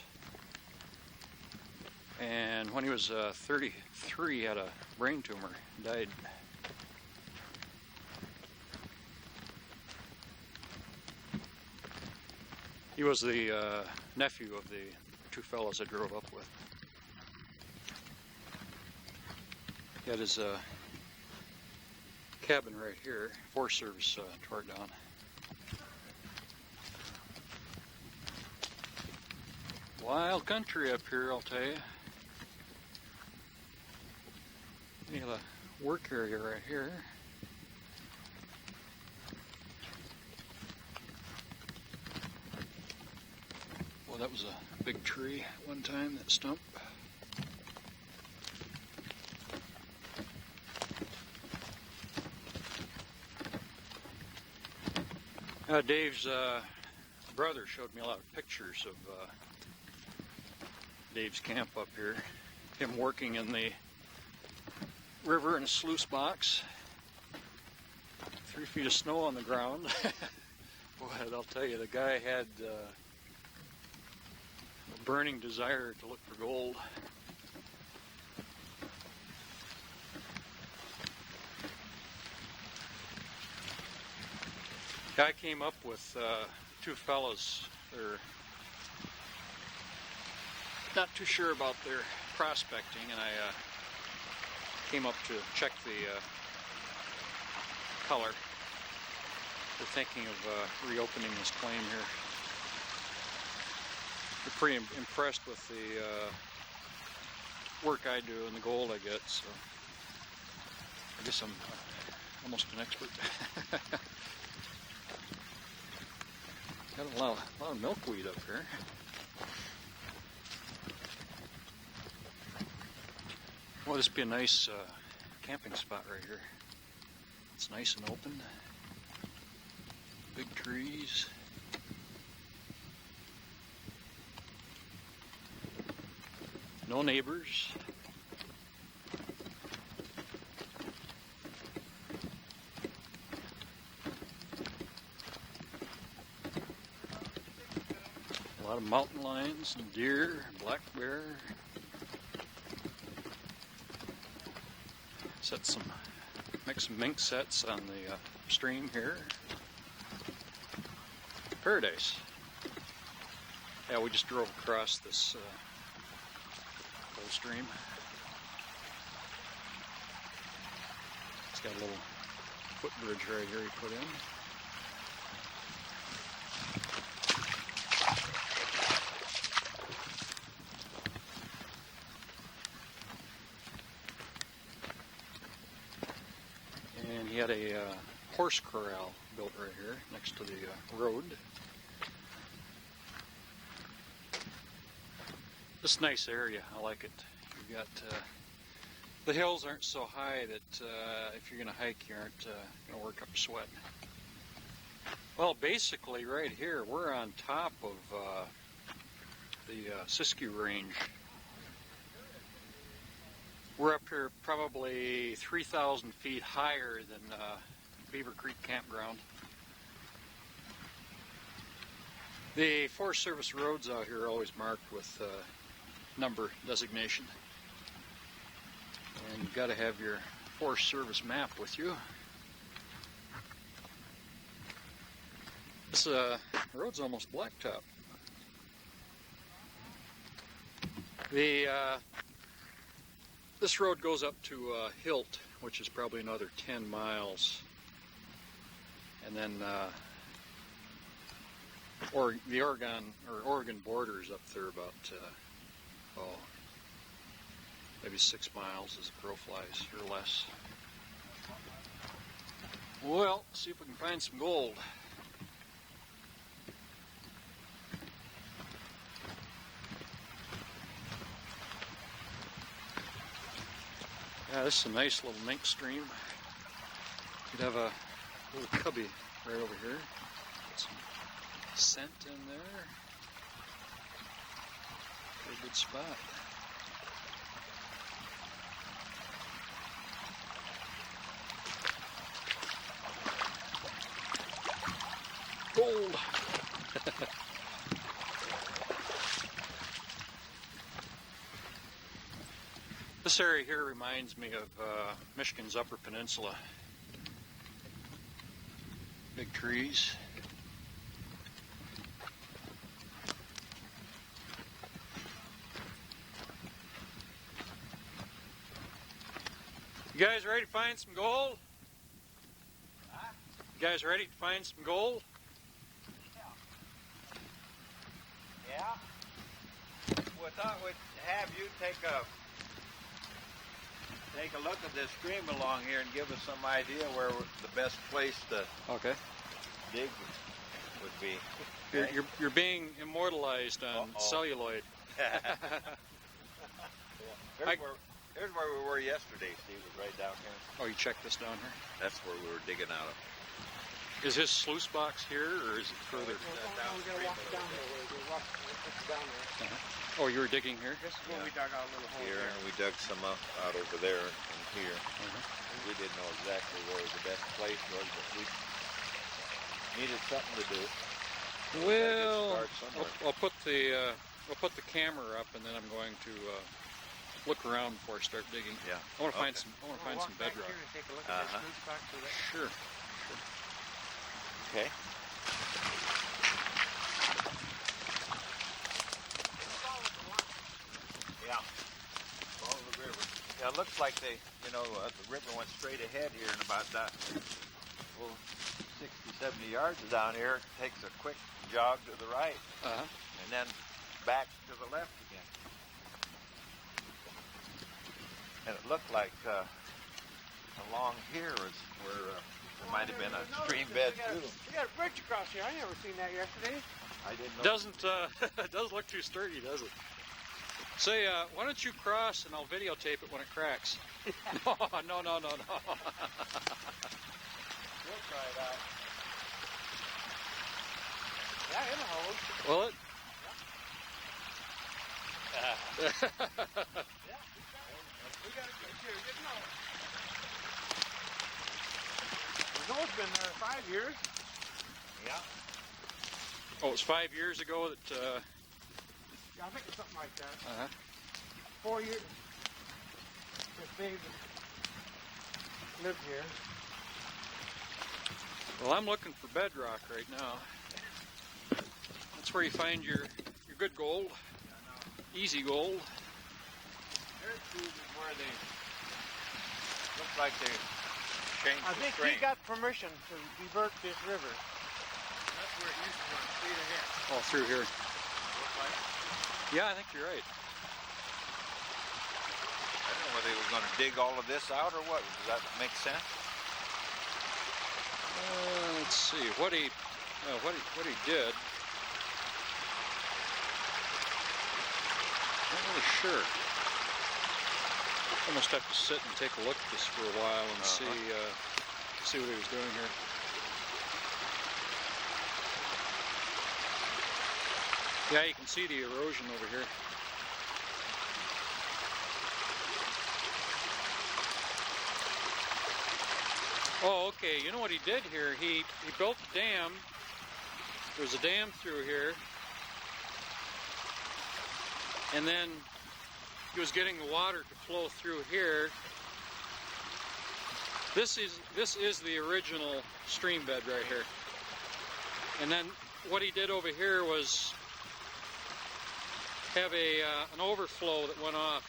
and when he was 33, he had a brain tumor, died. He was the nephew of the two fellows I drove up with. He had his cabin right here, Forest Service tore it down. Wild country up here, I'll tell you. You have a work area right here. Well, that was a big tree at one time, that stump. Dave's brother showed me a lot of pictures of Dave's camp up here. Him working in the river in a sluice box. 3 feet of snow on the ground. Boy, I'll tell you, the guy had a burning desire to look for gold. I came up with two fellas. They're not too sure about their prospecting, and I came up to check the color. They're thinking of reopening this claim here. They're pretty impressed with the work I do and the gold I get, so I guess I'm almost an expert. Got a lot of milkweed up here. Well, this would be a nice camping spot right here. It's nice and open. Big trees. No neighbors. A lot of mountain lions and deer, black bear. Make some mink sets on the stream here. Paradise. Yeah, we just drove across this whole stream. It's got a little footbridge right here he put in. He had a horse corral built right here next to the road. This nice area, I like it. You've got the hills aren't so high that if you're going to hike, you aren't going to work up a sweat. Well, basically, right here, we're on top of the Siskiyou Range. We're up here probably 3,000 feet higher than Beaver Creek Campground. The Forest Service roads out here are always marked with number designation. And you've got to have your Forest Service map with you. This road's almost blacktop. This road goes up to Hilt, which is probably another 10 miles. And then the Oregon border is up there about, maybe 6 miles as the crow flies, or less. Well, see if we can find some gold. Yeah, this is a nice little mink stream. You'd have a little cubby right over here. Get some scent in there. Pretty good spot. Gold! This area here reminds me of Michigan's Upper Peninsula. Big trees. You guys ready to find some gold? Huh? You guys ready to find some gold? Yeah. We thought we'd have you take a look at this stream along here and give us some idea where the best place to Okay. dig would be. You're being immortalized on celluloid. Here's where we were yesterday, Steve, was right down here. Oh, you checked this down here? That's where we were digging out of. Is this sluice box here, or is it further? We gotta walk down there. We'll walk down there. Oh, you were digging here? This is where we dug our little hole. Here, and we dug some out over there and here. And we didn't know exactly where the best place was, but we needed something to do. Well, Start somewhere. I'll put the camera up, and then I'm going to look around before I start digging. Yeah. I want to find Okay. some. I want to find some bedrock. Here and take a look at Uh-huh. this box over there. Sure. Okay. Yeah. Follow the river. Yeah, it looks like the river went straight ahead here and about that 60, 70 yards down here. It takes a quick jog to the right and then back to the left again. And it looked like along here is where there might have been a stream bed too. We got a bridge across here. I never seen that yesterday. I didn't know. Doesn't it doesn't look too sturdy, does it? Say, why don't you cross and I'll videotape it when it cracks? No. We'll try it out. Yeah, it'll hold. Will it? We got a bridge here. Good know. The road's been there 5 years. Yeah. Oh, it was 5 years ago that. Yeah, I think it's something like that. 4 years that they've lived here. Well, I'm looking for bedrock right now. That's where you find your good gold, easy gold. There's is where they look like they changed I the think stream. he got permission to divert this river. That's where it used to run straight ahead. Oh, through here. Look like. Yeah, I think you're right. I don't know whether they were going to dig all of this out or what. Does that make sense? Let's see what he did. Not really sure. Almost have to sit and take a look at this for a while and see what he was doing here. Yeah, you can see the erosion over here. Oh, okay. You know what he did here? He built a dam. There's a dam through here. And then he was getting the water to flow through here. This is the original stream bed right here. And then what he did over here was have an overflow that went off.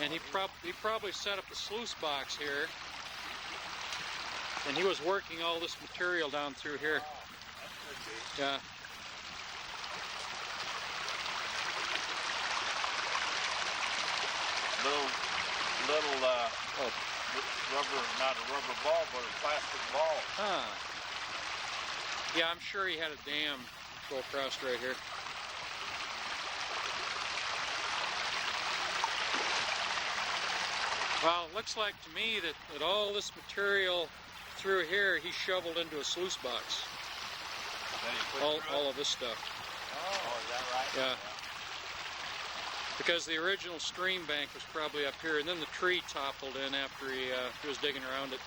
And he probably set up a sluice box here. And he was working all this material down through here. Yeah. Little Oh, rubber, not a rubber ball, but a plastic ball. Huh. Yeah, I'm sure he had a dam go across right here. Well, it looks like to me that all this material through here he shoveled into a sluice box. Then he put All of this stuff. Oh, is that right? Yeah. Because the original stream bank was probably up here, and then the tree toppled in after he was digging around it.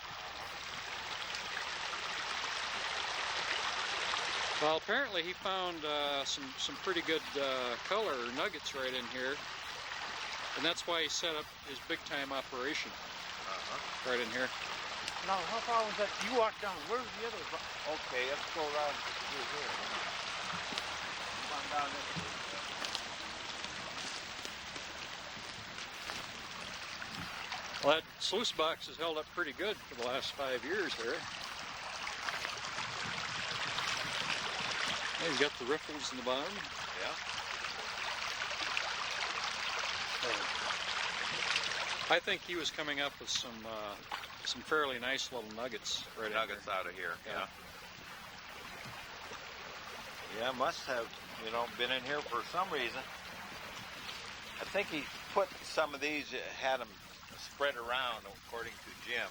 Well, apparently he found some pretty good color nuggets right in here, and that's why he set up his big-time operation right in here. Now, how far was that? You walked down. Where's the other? Okay, let's go around through here. Come on down this way. Well, that sluice box has held up pretty good for the last 5 years there. Yeah, he's got the riffles in the bottom. Yeah. I think he was coming up with some fairly nice little nuggets right in Nuggets there. out of here. Yeah. Yeah, must have, been in here for some reason. I think he put some of these, had them spread around, according to Jim,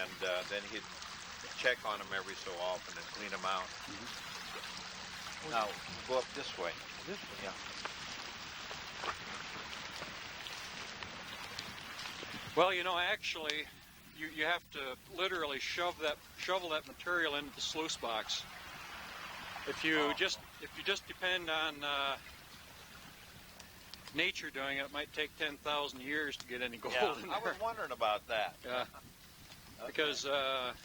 and then he'd check on them every so often and clean them out. Now, go up this way. This way. Yeah. Well, actually, you have to literally shovel that material into the sluice box. If you just depend on nature doing it, it might take 10,000 years to get any gold in there. I was wondering about that. Yeah, Okay. because that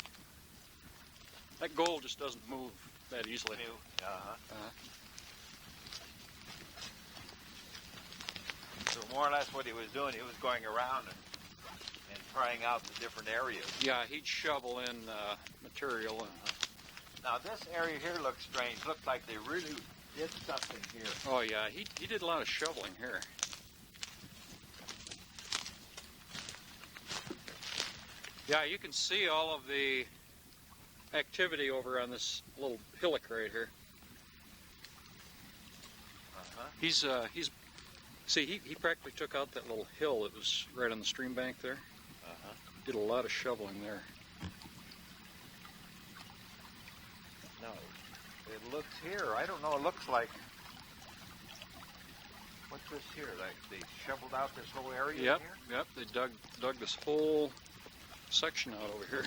gold just doesn't move that easily. So more or less what he was doing, he was going around and trying out the different areas. Yeah, he'd shovel in material. Now this area here looks strange. Looks like they really did something here. Oh yeah, he did a lot of shoveling here. Yeah, you can see all of the activity over on this little hillock right here. He's he practically took out that little hill that was right on the stream bank there. Did a lot of shoveling there. No, it looks here. I don't know. It looks like, what's this here? Like they shoveled out this whole area Yep, here? yep. They dug this whole section out over here.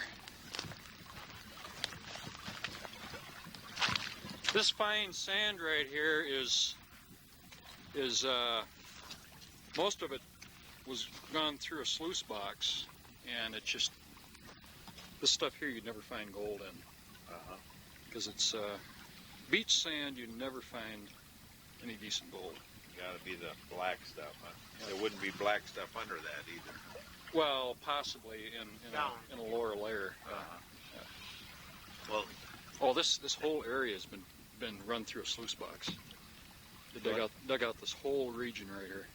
This fine sand right here is most of it was gone through a sluice box, and it just, this stuff here you'd never find gold in, because it's beach sand. You'd never find any decent gold. Got to be the black stuff, huh? There wouldn't be black stuff under that either. Well, possibly in a lower layer. Well, Oh, this whole area has been run through a sluice box. They dug out this whole region right here.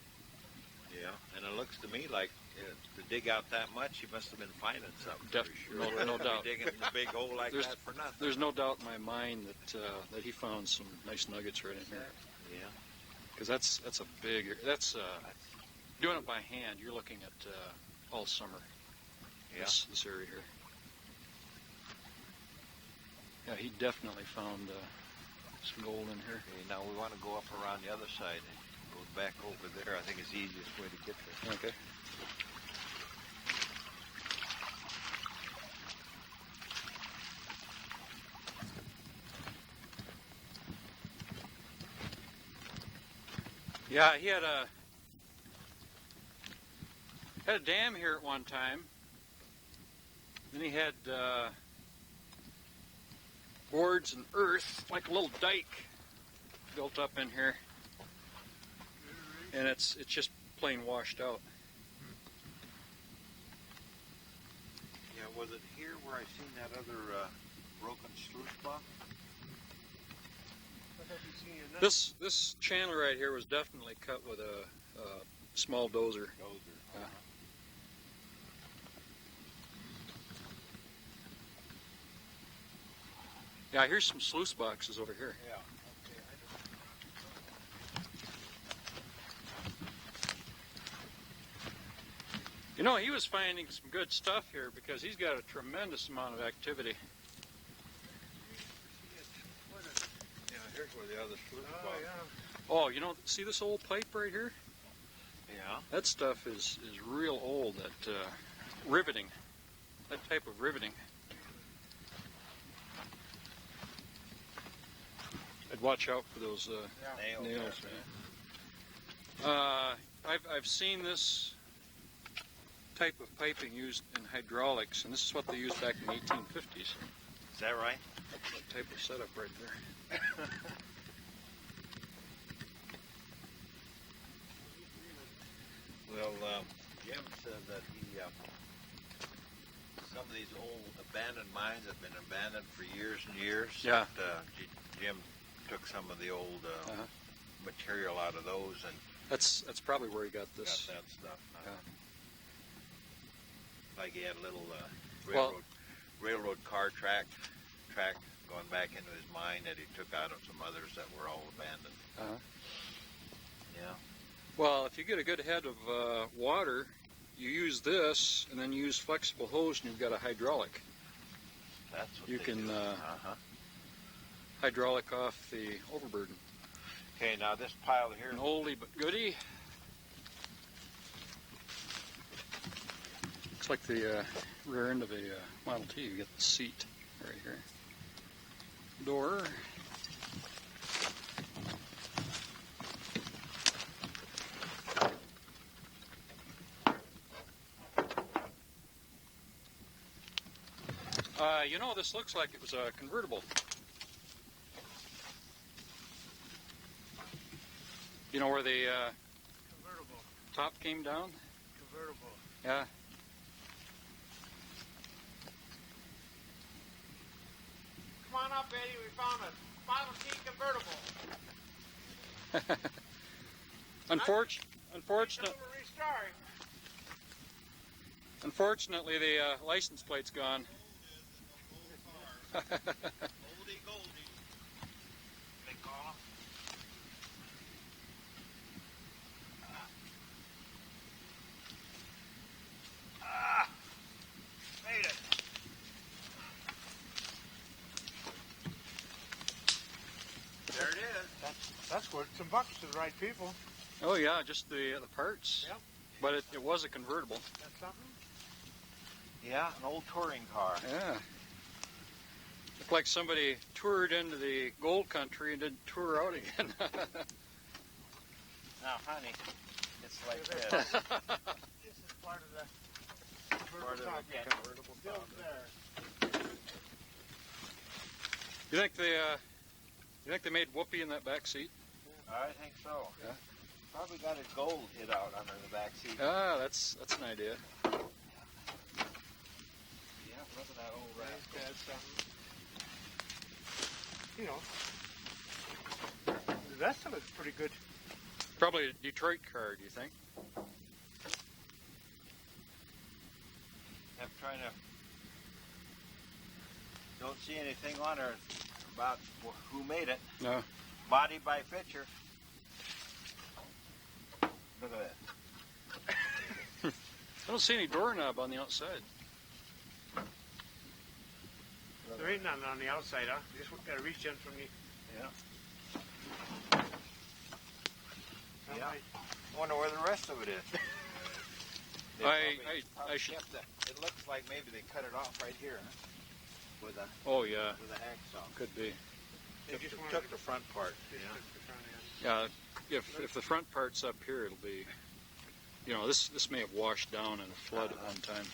yeah, and it looks to me like to dig out that much, you must have been finding something. Sure. No doubt. Digging a big hole like that for nothing. There's no doubt in my mind that he found some nice nuggets right in here. Yeah. Because that's a big. That's doing it by hand. You're looking at all summer. Yeah. This area here. Yeah, he definitely found some gold in here. Okay, now we want to go up around the other side and go back over there. I think it's the easiest way to get there. Okay. Yeah, he had a dam here at one time. Then he had boards and earth, like a little dike, built up in here, and it's just plain washed out. Yeah, was it here where I seen that other broken sluice box? This channel right here was definitely cut with a small dozer. Yeah, here's some sluice boxes over here. Yeah. You know, he was finding some good stuff here because he's got a tremendous amount of activity. Yeah, here's where the other sluice Oh, box. yeah. Oh, you know, see this old pipe right here? Yeah. That stuff is real old, that riveting, that type of riveting. I'd watch out for those nails. I've seen this type of piping used in hydraulics, and this is what they used back in the 1850s. Is that right? That type of setup right there. Well, Jim said that he, some of these old abandoned mines have been abandoned for years and years. Yeah. That, Jim took some of the old material out of those and That's probably where he got got this. that stuff. Yeah. Like he had a little Well- railroad car track going back into his mine that he took out of some others that were all abandoned. Uh-huh. Yeah. Well, if you get a good head of water, you use this, and then you use flexible hose, and you've got a hydraulic. That's what You they can do. hydraulic off the overburden. Okay, now this pile here. An oldie but goodie. Looks like the rear end of a Model T. You get the seat right here. Door. You know, this looks like it was a convertible. You know where the Convertible. top came down? Convertible. Yeah. Come on up, Eddie. We found a Model T convertible. Unfortunately, the license plate's gone. Goldie, they call him. Made it. There it is. That's worth some bucks to the right people. Oh yeah, just the parts. Yep. But it was a convertible. That's something. Yeah, an old touring car. Yeah. Looked like somebody toured into the gold country and didn't tour out again. Now, honey, it's like This this. is part of the Part of convertible top. the convertible Still top. there. You think they made Whoopi in that back seat? I think so. Yeah. Probably got his gold hid out under the back seat. Ah, that's an idea. Yeah, look at that old rascal. That's something. You know, the rest of it's pretty good. Probably a Detroit car, do you think? I'm trying to. Don't see anything on her about who made it. No. Body by picture. Look at that. I don't see any doorknob on the outside. There ain't nothing on the outside, huh? You just gotta reach in from the. Yeah. Yeah. I wonder where the rest of it is. They I should. kept that. It looks like maybe they cut it off right here, huh? With a Oh yeah, hacksaw. could be. They just wanted Took the front part. Just Yeah. took the front end. Yeah, if the front part's up here, it'll be. You know, this may have washed down in a flood at one time.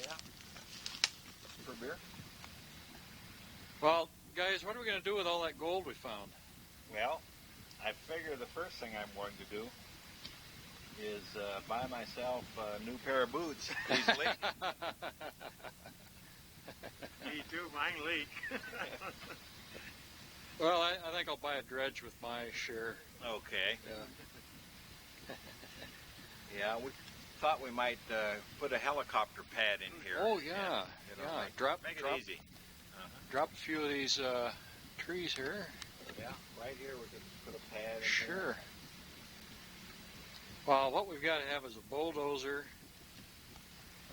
Yeah. For beer? Well, guys, what are we going to do with all that gold we found? Well, I figure the first thing I'm going to do is buy myself a new pair of boots. Easily. Me too, mine leak. Well, I think I'll buy a dredge with my share. Okay. Yeah. Yeah, we thought we might put a helicopter pad in here. Oh yeah, You know, yeah. Make it Drop easy. drop a few of these trees here. Yeah, right here we could put a pad in Sure. Well, what we've got to have is a bulldozer,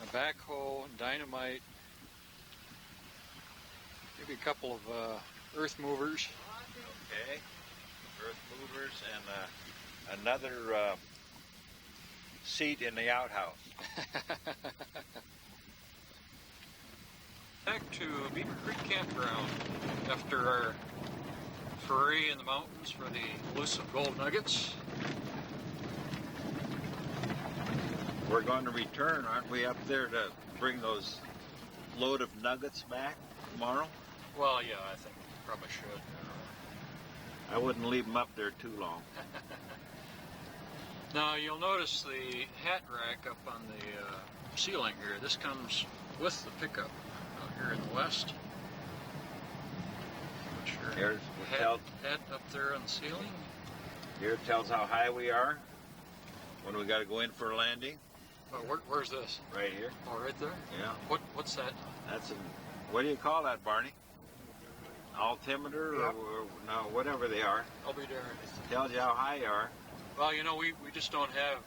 a backhoe, dynamite, maybe a couple of earth movers. Okay. Earth movers and another seat in the outhouse. Back to Beaver Creek Campground after our foray in the mountains for the elusive gold nuggets. We're going to return, aren't we, up there to bring those load of nuggets back tomorrow? Well, yeah, I think we probably should. I wouldn't leave them up there too long. Now, you'll notice the hat rack up on the ceiling here. This comes with the pickup out here in the west. Put your Here's what head up there on the ceiling. Here it tells how high we are when we got to go in for a landing. Where's this? Right here. Oh, right there? Yeah. What's that? That's a, what do you call that, Barney? Altimeter Yep. or no, whatever they are. I'll be darned. Tells you how high you are. Well, you know, we just don't have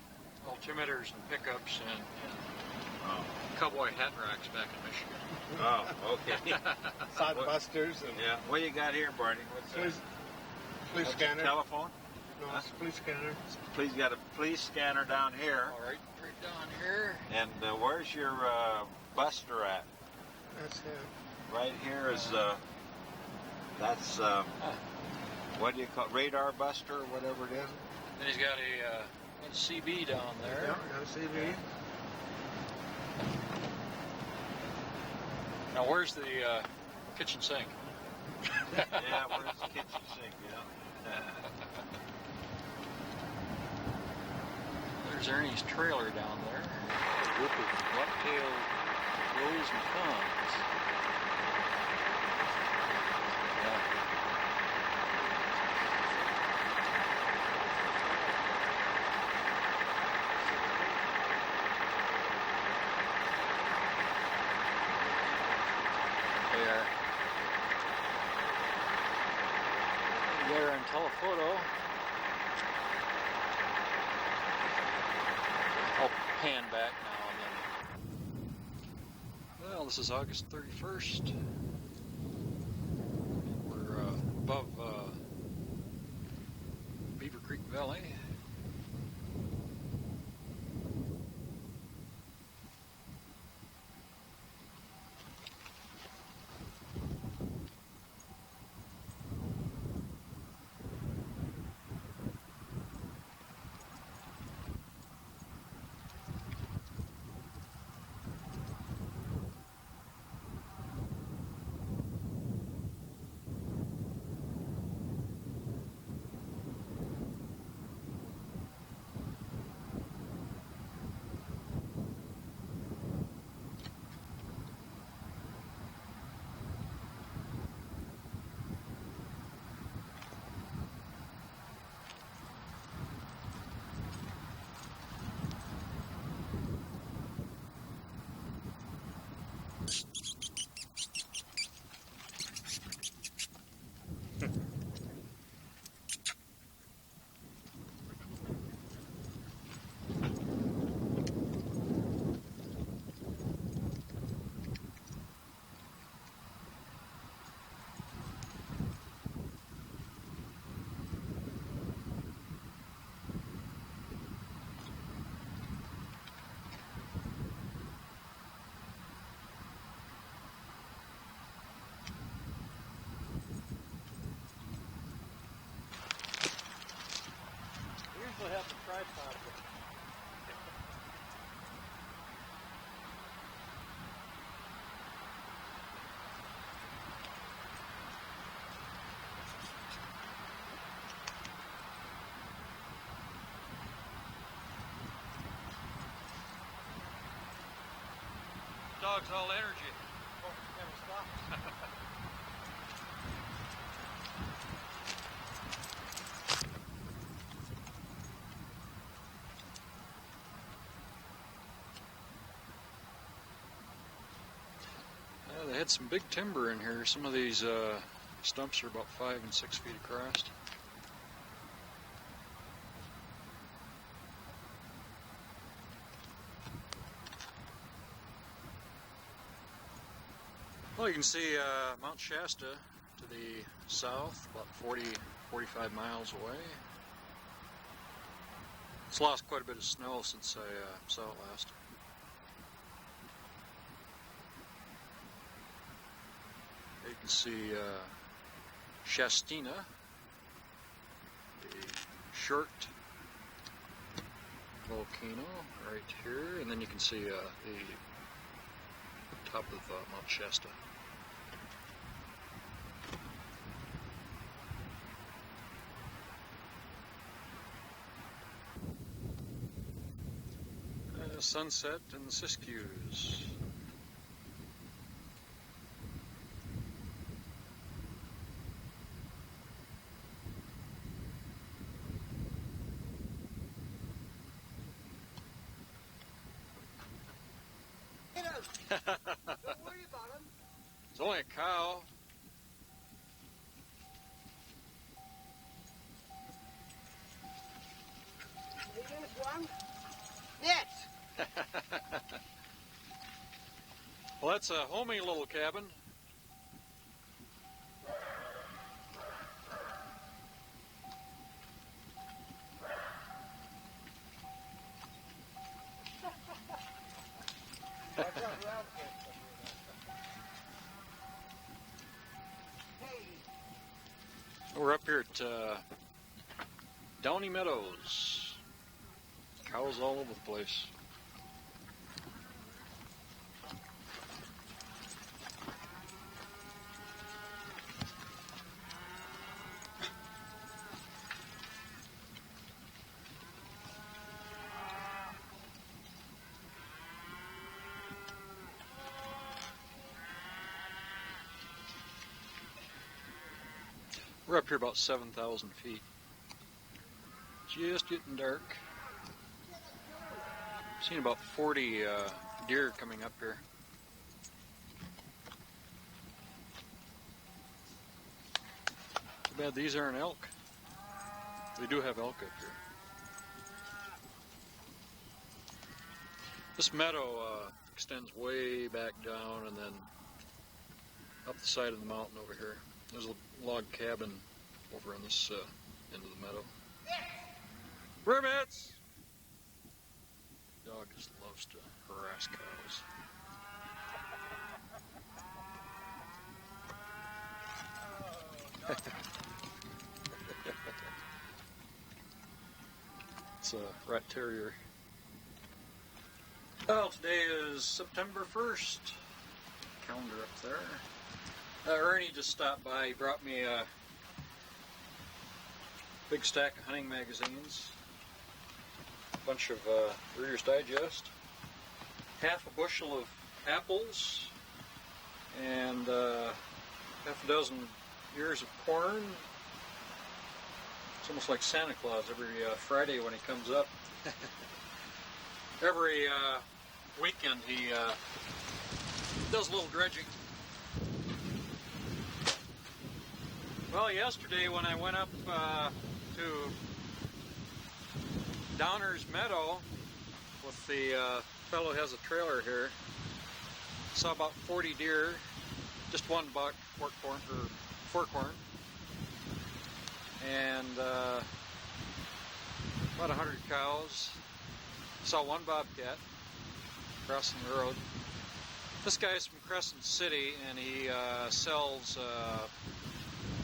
altimeters and pickups and Oh, cowboy hat racks back in Michigan. oh, okay. Side busters and Yeah. What do you got here, Barney? What's police, that? police That's a scanner. telephone. No, it's a police scanner. Please got a police scanner down here. All right, right down here. And where's your buster at? That's it. Right here is that's what do you call it? Radar buster or whatever it is. Then he's got a CB down there. Yeah, got a CV. Now, where's the kitchen sink? Yeah, where's the kitchen sink? Yeah. There's Ernie's trailer down there. A group of black-tailed crows and fawns. Yeah. There. There on telephoto. I'll pan back now and then. Well, this is August 31st. We're above Beaver Creek Valley. Usually have the tripod. Dog's all energy. Oh, never stop. They had some big timber in here. Some of these stumps are about 5 and 6 feet across. Well, you can see Mount Shasta to the south, about 45 miles away. It's lost quite a bit of snow since I saw it last. You can see Shastina, a short volcano right here, and then you can see the top of Mount Shasta. Sunset in the Siskiyous. Don't worry about him. It's only a cow. One? Yes. Well, that's a homey little cabin. We're up here at Downey Meadows. Cows all over the place. We're up here about 7,000 feet. Just getting dark. Seen about 40 deer coming up here. Too bad these aren't elk. We do have elk up here. This meadow extends way back down and then up the side of the mountain over here. There's a log cabin over on this end of the meadow. Ribbits! Dog just loves to harass cows. It's a rat terrier. Well, today is September 1st. Calendar up there. Ernie just stopped by. He brought me a big stack of hunting magazines, a bunch of Reader's Digest, half a bushel of apples, and half a dozen ears of corn. It's almost like Santa Claus every Friday when he comes up. Every weekend he does a little dredging. Well, yesterday when I went up to Downers Meadow with the fellow who has a trailer here, saw about 40 deer, just one buck, forkhorn, and about 100 cows. Saw one bobcat crossing the road. This guy's from Crescent City, and he sells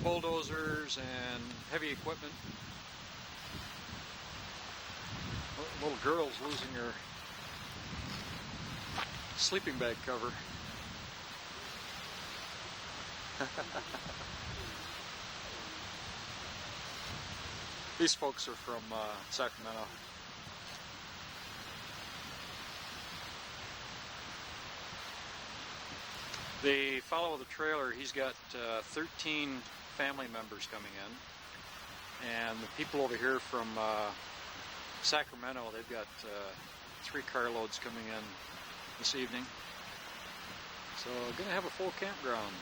bulldozers and heavy equipment. Little girl's losing her sleeping bag cover. These folks are from Sacramento. The fellow with the trailer, he's got 13 family members coming in, and the people over here from Sacramento, they've got 3 carloads coming in this evening. So gonna have a full campground.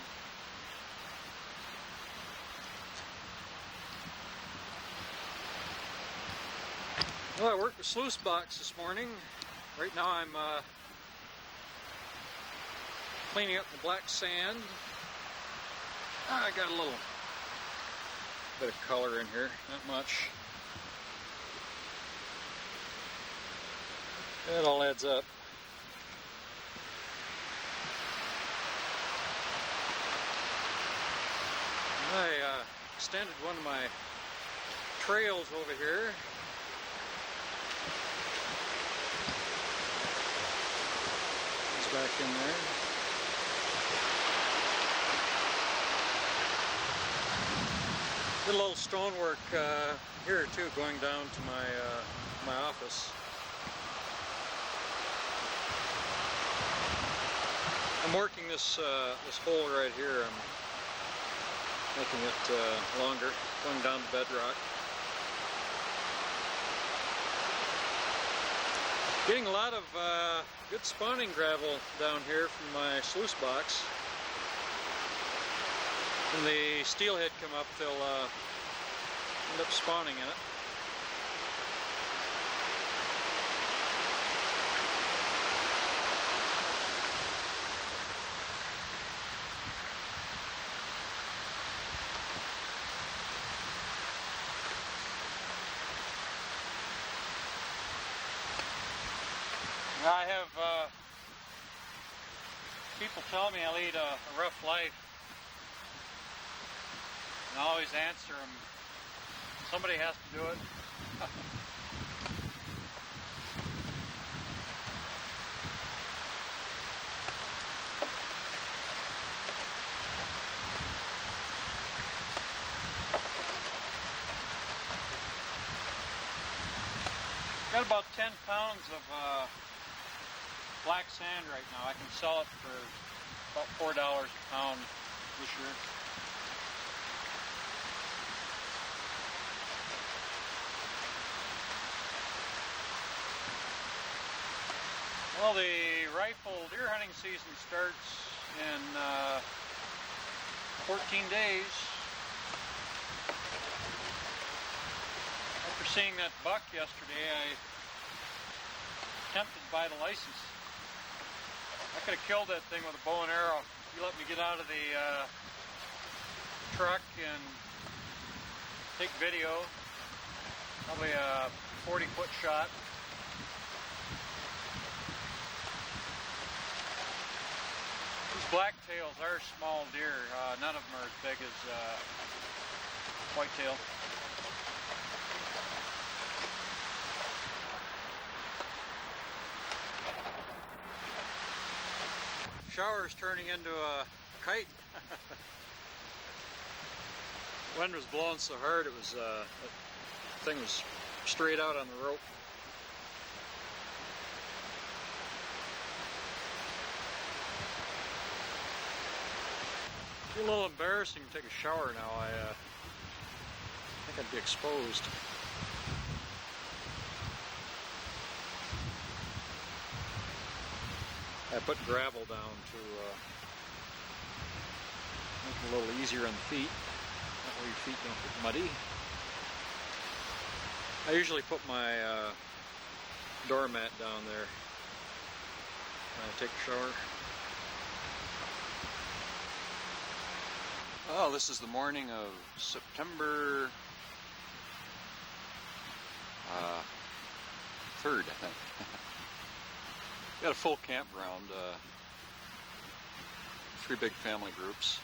Well, I worked with sluice box this morning. Right now I'm cleaning up the black sand. I got a little bit of color in here, not much. It all adds up. I extended one of my trails over here. It's back in there. Did a little stonework here too, going down to my office. I'm working this this hole right here. I'm making it longer, going down to bedrock. Getting a lot of good spawning gravel down here from my sluice box. When the steelhead come up, they'll end up spawning in it. I have people tell me I lead a rough life, and I always answer them, somebody has to do it. Got about 10 pounds of black sand right now. I can sell it for about $4 a pound this year. Well, the rifle deer hunting season starts in 14 days. After seeing that buck yesterday, I attempted to buy the license. I could have killed that thing with a bow and arrow. You let me get out of the truck and take video. Probably a 40-foot shot. These blacktails are small deer. None of them are as big as whitetail. Shower's turning into a kite. Wind was blowing so hard it was that thing was straight out on the rope. It's a little embarrassing to take a shower now. I think I'd be exposed. I put gravel down to make it a little easier on the feet. That way your feet don't get muddy. I usually put my doormat down there when I take a shower. Oh, this is the morning of September 3rd, I think. Got a full campground, 3 big family groups.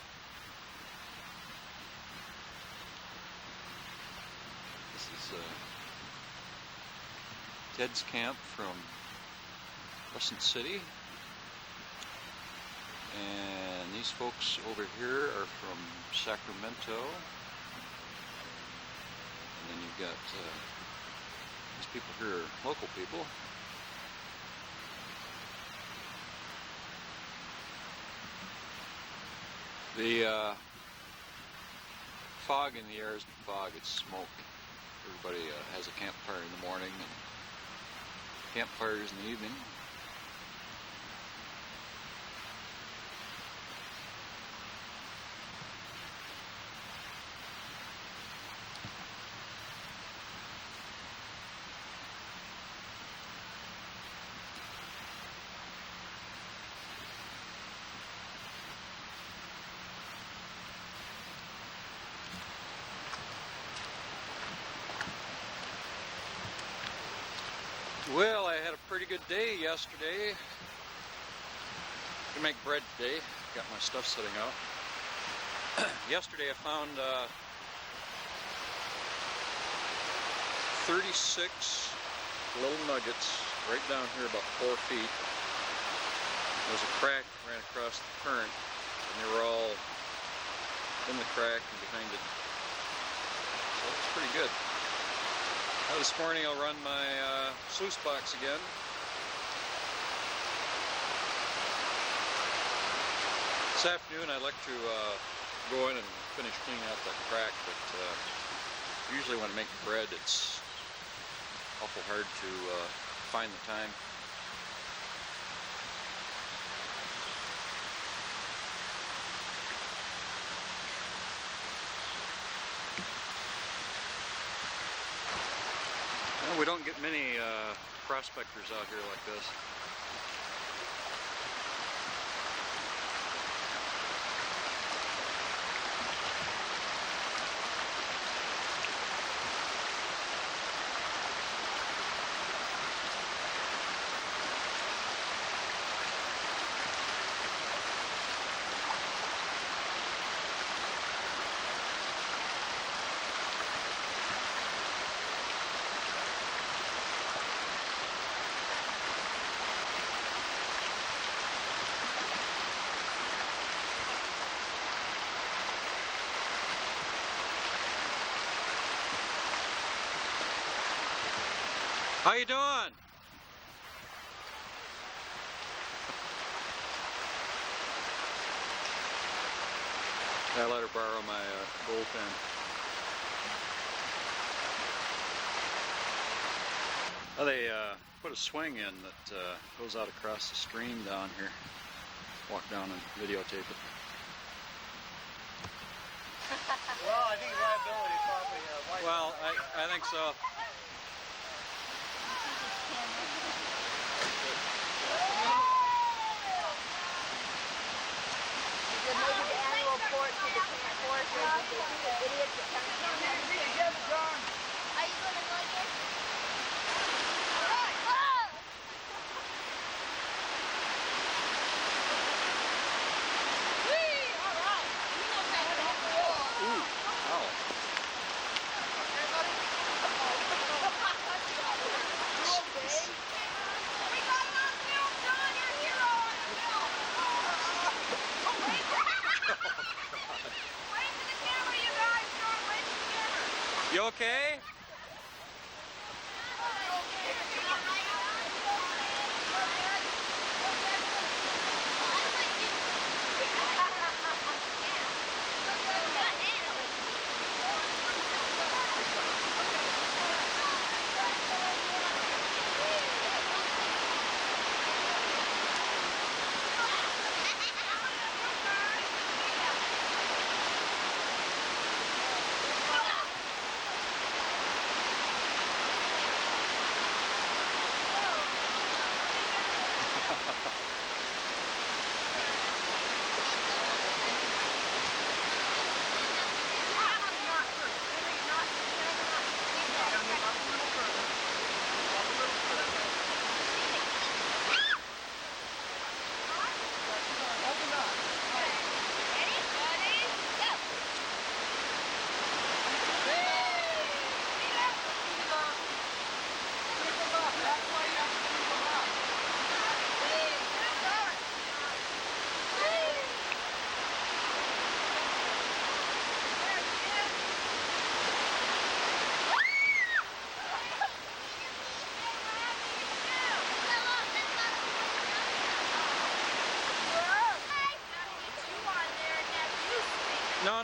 This is Ted's camp from Crescent City. And these folks over here are from Sacramento. And then you've got these people here are local people. The fog in the air isn't fog, it's smoke. Everybody has a campfire in the morning and campfires in the evening. pretty good day yesterday. Gonna make bread today. Got my stuff sitting out. Yesterday I found 36 little nuggets right down here about 4 feet. There's a crack ran across the current and they were all in the crack and behind it. So it's pretty good. Now this morning I'll run my sluice box again. This afternoon I'd like to go in and finish cleaning out that crack, but usually when I make bread it's awful hard to find the time. Well, we don't get many prospectors out here like this. How you doing? I let her borrow my gold pen. Well, they put a swing in that goes out across the stream down here. Walk down and videotape it. Well, I think liability probably. Well, I think so. Maybe the annual report to the forest rangers, they see the idiots that come down there. Are you going to go again? Alright! Oh! Whee! Alright! You know that don't fall. Ooh, ow. Okay, buddy? You okay? We got it on film, John! You're a hero on film! Wave to the camera, you guys! John, wave to the camera! You okay? No.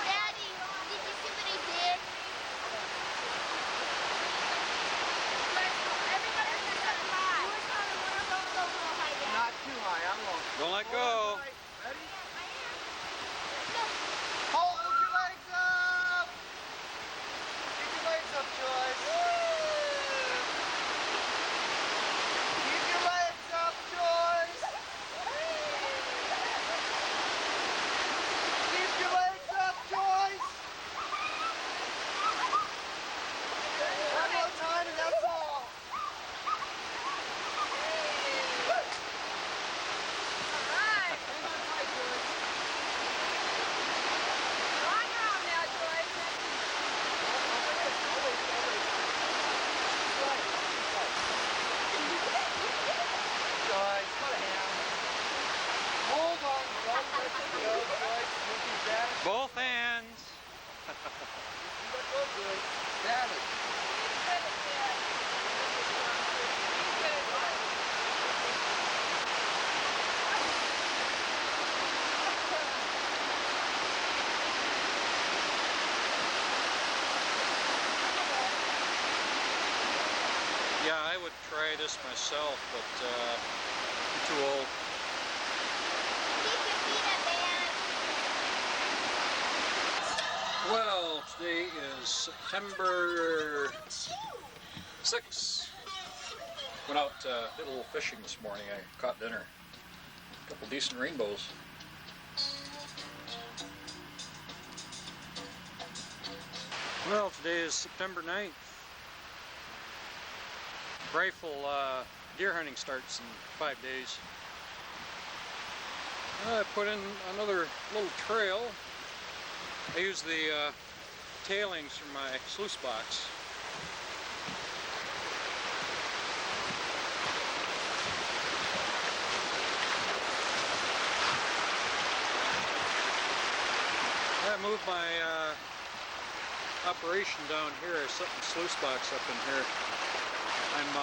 Daddy, did you see what he did? Not too high, I'm low. Don't let go. Ready? Hold your legs up! Keep your legs up, Joyce. try this myself, but I'm too old. Well, today is September 6th. Went out did a little fishing this morning. I caught dinner. A couple decent rainbows. Well, today is September 9th. Rifle deer hunting starts in 5 days. I put in another little trail. I use the tailings from my sluice box. I moved my operation down here. I set my sluice box up in here. I'm